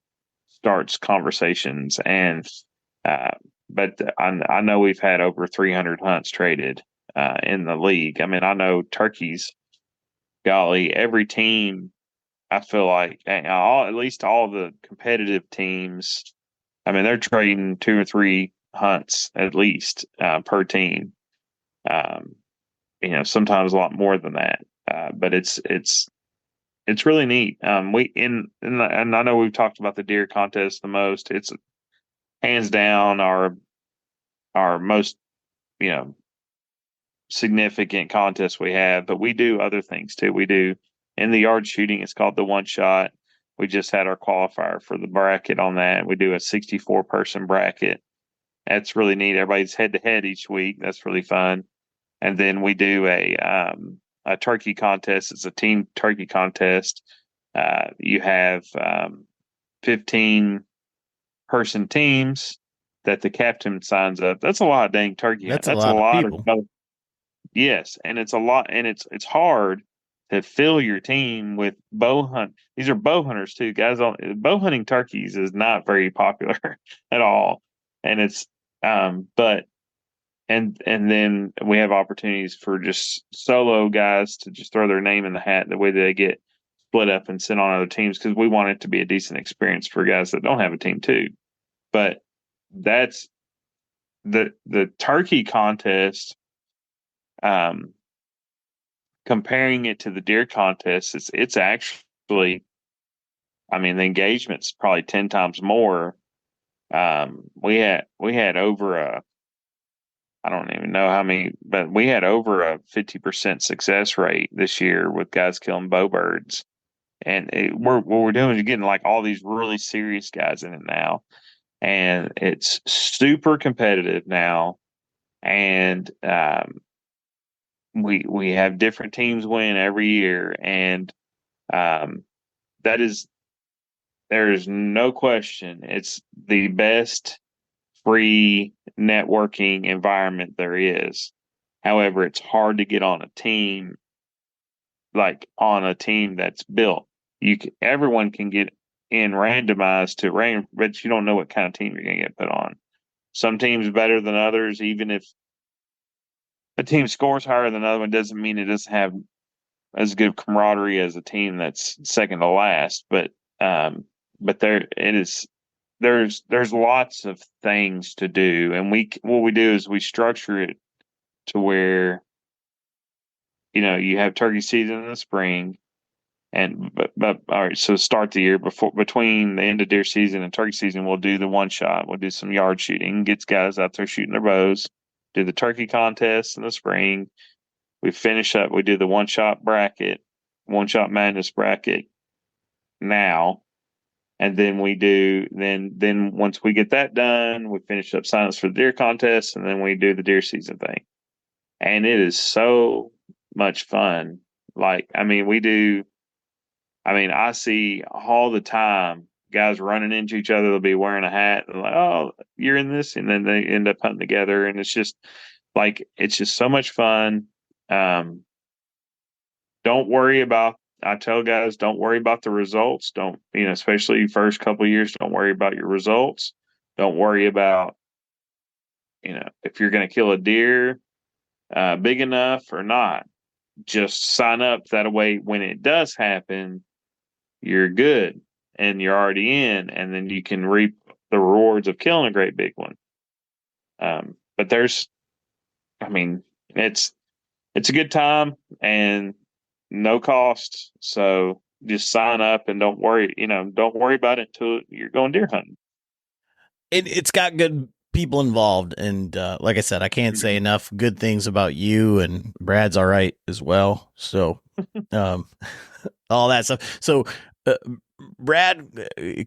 starts conversations. And but I know we've had over 300 hunts traded in the league. I mean, I know turkeys, golly, every team, I feel like at least all the competitive teams, I mean, they're trading 2 or 3 hunts at least per team. Sometimes a lot more than that. But it's really neat. And I know we've talked about the deer contest the most. It's hands down our most significant contest we have. But we do other things too. We do in the yard shooting. It's called the one shot. We just had our qualifier for the bracket on that. We do a 64-person bracket. That's really neat. Everybody's head to head each week. That's really fun. And then we do a turkey contest. It's a team turkey contest. You have 15-person teams that the captain signs up. That's a lot of dang turkey. That's a lot of people. Yes, and it's a lot, and it's hard to fill your team with bow hunt. These are bow hunters too, guys. Bow hunting turkeys is not very popular at all, and it's but. And then we have opportunities for just solo guys to just throw their name in the hat, the way that they get split up and sent on other teams, because we want it to be a decent experience for guys that don't have a team too. But that's the turkey contest. Comparing it to the deer contest, it's actually, I mean, the engagement's probably 10 times more. We had over I don't even know how many, but we had over a 50% success rate this year with guys killing bowbirds. And what we're doing is getting like all these really serious guys in it now. And it's super competitive now. And we have different teams win every year. And there's no question, it's the best free networking environment there is. However, it's hard to get on a team, that's built. Everyone can get in randomized to random, but you don't know what kind of team you're going to get put on. Some teams better than others. Even if a team scores higher than another one, doesn't mean it doesn't have as good camaraderie as a team that's second to last. But But there's lots of things to do, and what we do is we structure it to where, you have turkey season in the spring, but all right, so start the year between the end of deer season and turkey season, we'll do the one shot. We'll do some yard shooting, gets guys out there shooting their bows, do the turkey contest in the spring. We finish up, we do the one shot madness bracket now. And then then once we get that done, we finish up signups for the deer contest, and then we do the deer season thing. And it is so much fun. I see all the time guys running into each other. They'll be wearing a hat and like, oh, you're in this. And then they end up hunting together. And it's just so much fun. I tell guys, don't worry about the results. Don't, especially first couple of years, don't worry about your results. Don't worry about, if you're going to kill a deer big enough or not. Just sign up. That way, when it does happen, you're good and you're already in, and then you can reap the rewards of killing a great big one. But it's a good time and no cost. So just sign up and don't worry about it until you're going deer hunting. It's got good people involved. And like I said, I can't say enough good things about you, and Brad's all right as well. So all that stuff. So Brad,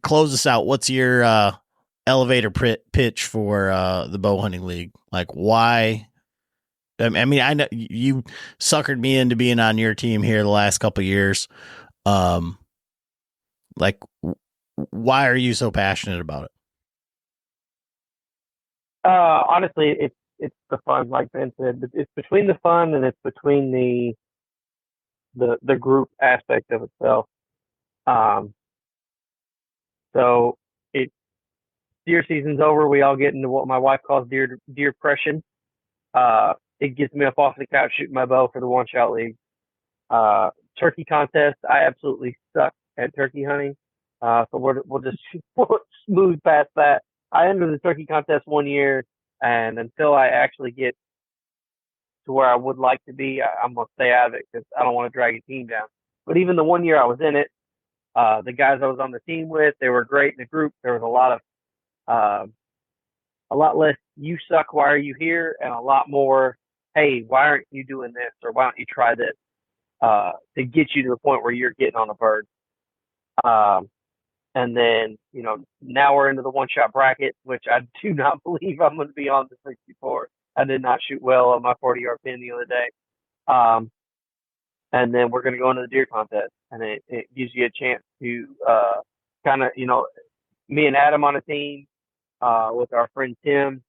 close us out. What's your elevator pitch for the Bowhunting League? Like, why? I mean, I know you suckered me into being on your team here the last couple of years. Like, why are you so passionate about it? Honestly, it's the fun, like Ben said. It's between the fun and it's between the group aspect of itself. So deer season's over. We all get into what my wife calls deer depression. It gets me up off the couch shooting my bow for the one shot league. Turkey contest, I absolutely suck at turkey hunting. So we'll just smooth past that. I entered the turkey contest one year, and until I actually get to where I would like to be, I'm going to stay out of it because I don't want to drag a team down. But even the 1 year I was in it, the guys I was on the team with, they were great in the group. There was a lot less "you suck, why are you here?" and a lot more, "Hey, why aren't you doing this?" or "Why don't you try this?" To get you to the point where you're getting on a bird. And then, now we're into the one shot bracket, which I do not believe I'm going to be on the 64. I did not shoot well on my 40-yard pin the other day. And then we're going to go into the deer contest, and it gives you a chance to kind of, me and Adam on a team with our friend Tim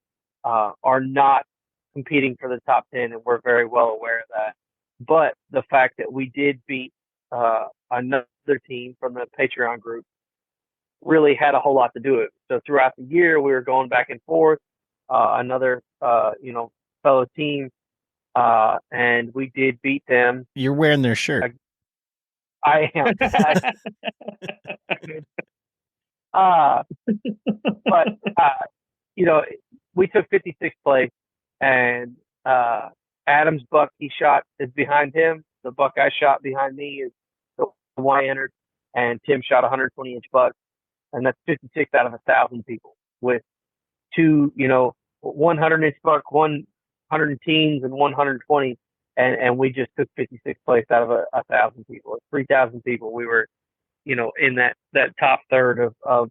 are not competing for the top 10, and we're very well aware of that. But the fact that we did beat another team from the Patreon group really had a whole lot to do with it. So throughout the year, we were going back and forth. Another, fellow team, and we did beat them. You're wearing their shirt. I am. But we took 56th place, and Adam's buck he shot is behind him. The buck I shot behind me is the one I entered, and Tim shot a 120-inch buck, and that's 56 out of 1,000 people with two, 100-inch buck, 100 teens, and 120, and we just took 56th place out of 1,000 people. 3,000 people, we were, in that top third of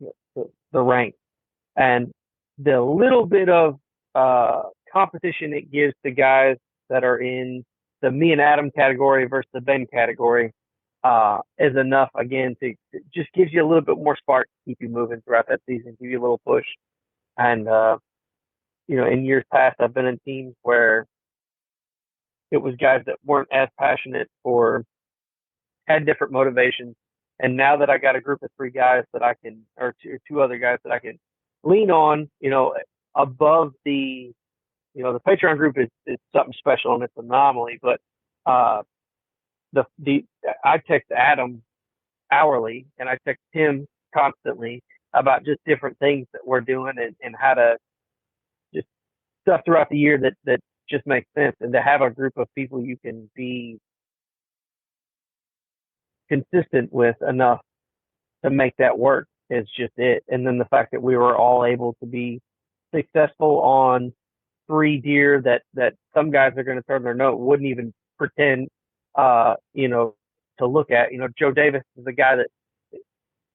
the rank, and the little bit of competition it gives to guys that are in the me and Adam category versus the Ben category is enough, again, to just gives you a little bit more spark to keep you moving throughout that season, give you a little push. And in years past, I've been in teams where it was guys that weren't as passionate or had different motivations. And now that I got a group of three guys that I can, or two other guys that I can lean on, above the Patreon group is something special and it's an anomaly. But I text Adam hourly, and I text him constantly about just different things that we're doing and how to just stuff throughout the year that just makes sense. And to have a group of people you can be consistent with enough to make that work is just it. And then the fact that we were all able to be successful on 3 deer that some guys are going to turn their nose, wouldn't even pretend, to look at. Joe Davis is a guy that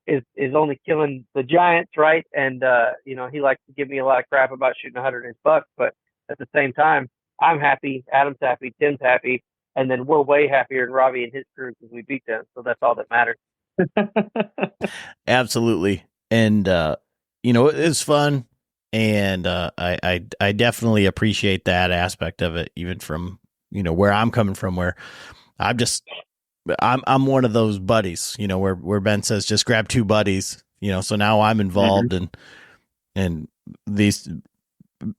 is only killing the giants, right? And, he likes to give me a lot of crap about shooting 100-inch bucks, but at the same time, I'm happy, Adam's happy, Tim's happy, and then we're way happier than Robbie and his crew because we beat them. So that's all that matters. Absolutely. And, it's fun. And I definitely appreciate that aspect of it, even from, where I'm coming from, where I'm one of those buddies, where Ben says, just grab 2 buddies, so now I'm involved and these,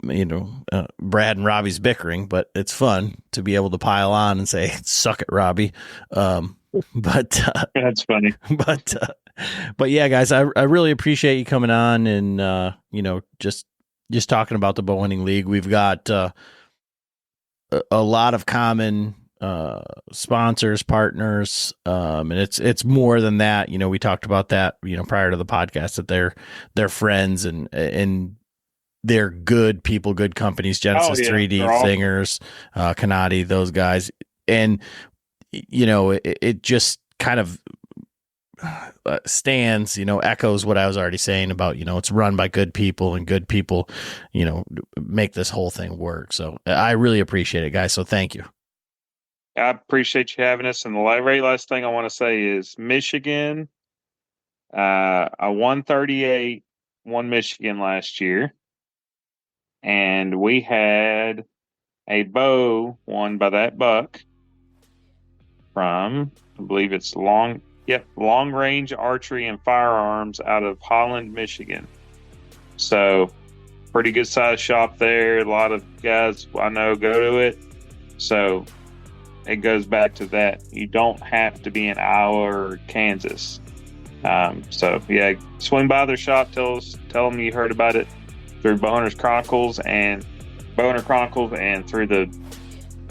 Brad and Robbie's bickering, but it's fun to be able to pile on and say, suck it, Robbie. But that's funny. But yeah, guys, I really appreciate you coming on and, just talking about the Bowhunting League. We've got a lot of common sponsors, partners, and it's more than that. We talked about that, prior to the podcast, that they're friends and they're good people, good companies, Genesis 3D, Singers, Kanati, those guys. And, it just kind of stands, echoes what I was already saying about, it's run by good people and good people, make this whole thing work. So I really appreciate it, guys. So thank you. I appreciate you having us. And the very last thing I want to say is Michigan, a 138 won Michigan last year. And we had a bow won by that buck from, I believe it's long range archery and firearms out of Holland, Michigan. So pretty good size shop there. A lot of guys I know go to it. So it goes back to that. You don't have to be in Iowa or Kansas. So yeah, swing by their shop. Tell them you heard about it through Bowhunter Chronicles and through the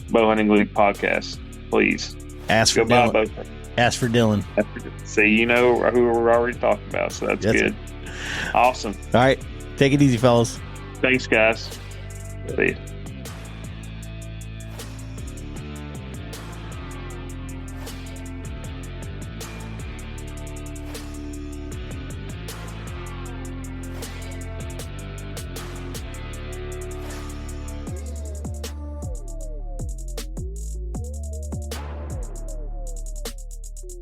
Bowhunting League podcast. Please ask for Dylan. Ask for Dylan. See, who we're already talking about, so that's good. Awesome. All right, take it easy, fellas. Thanks, guys. See you.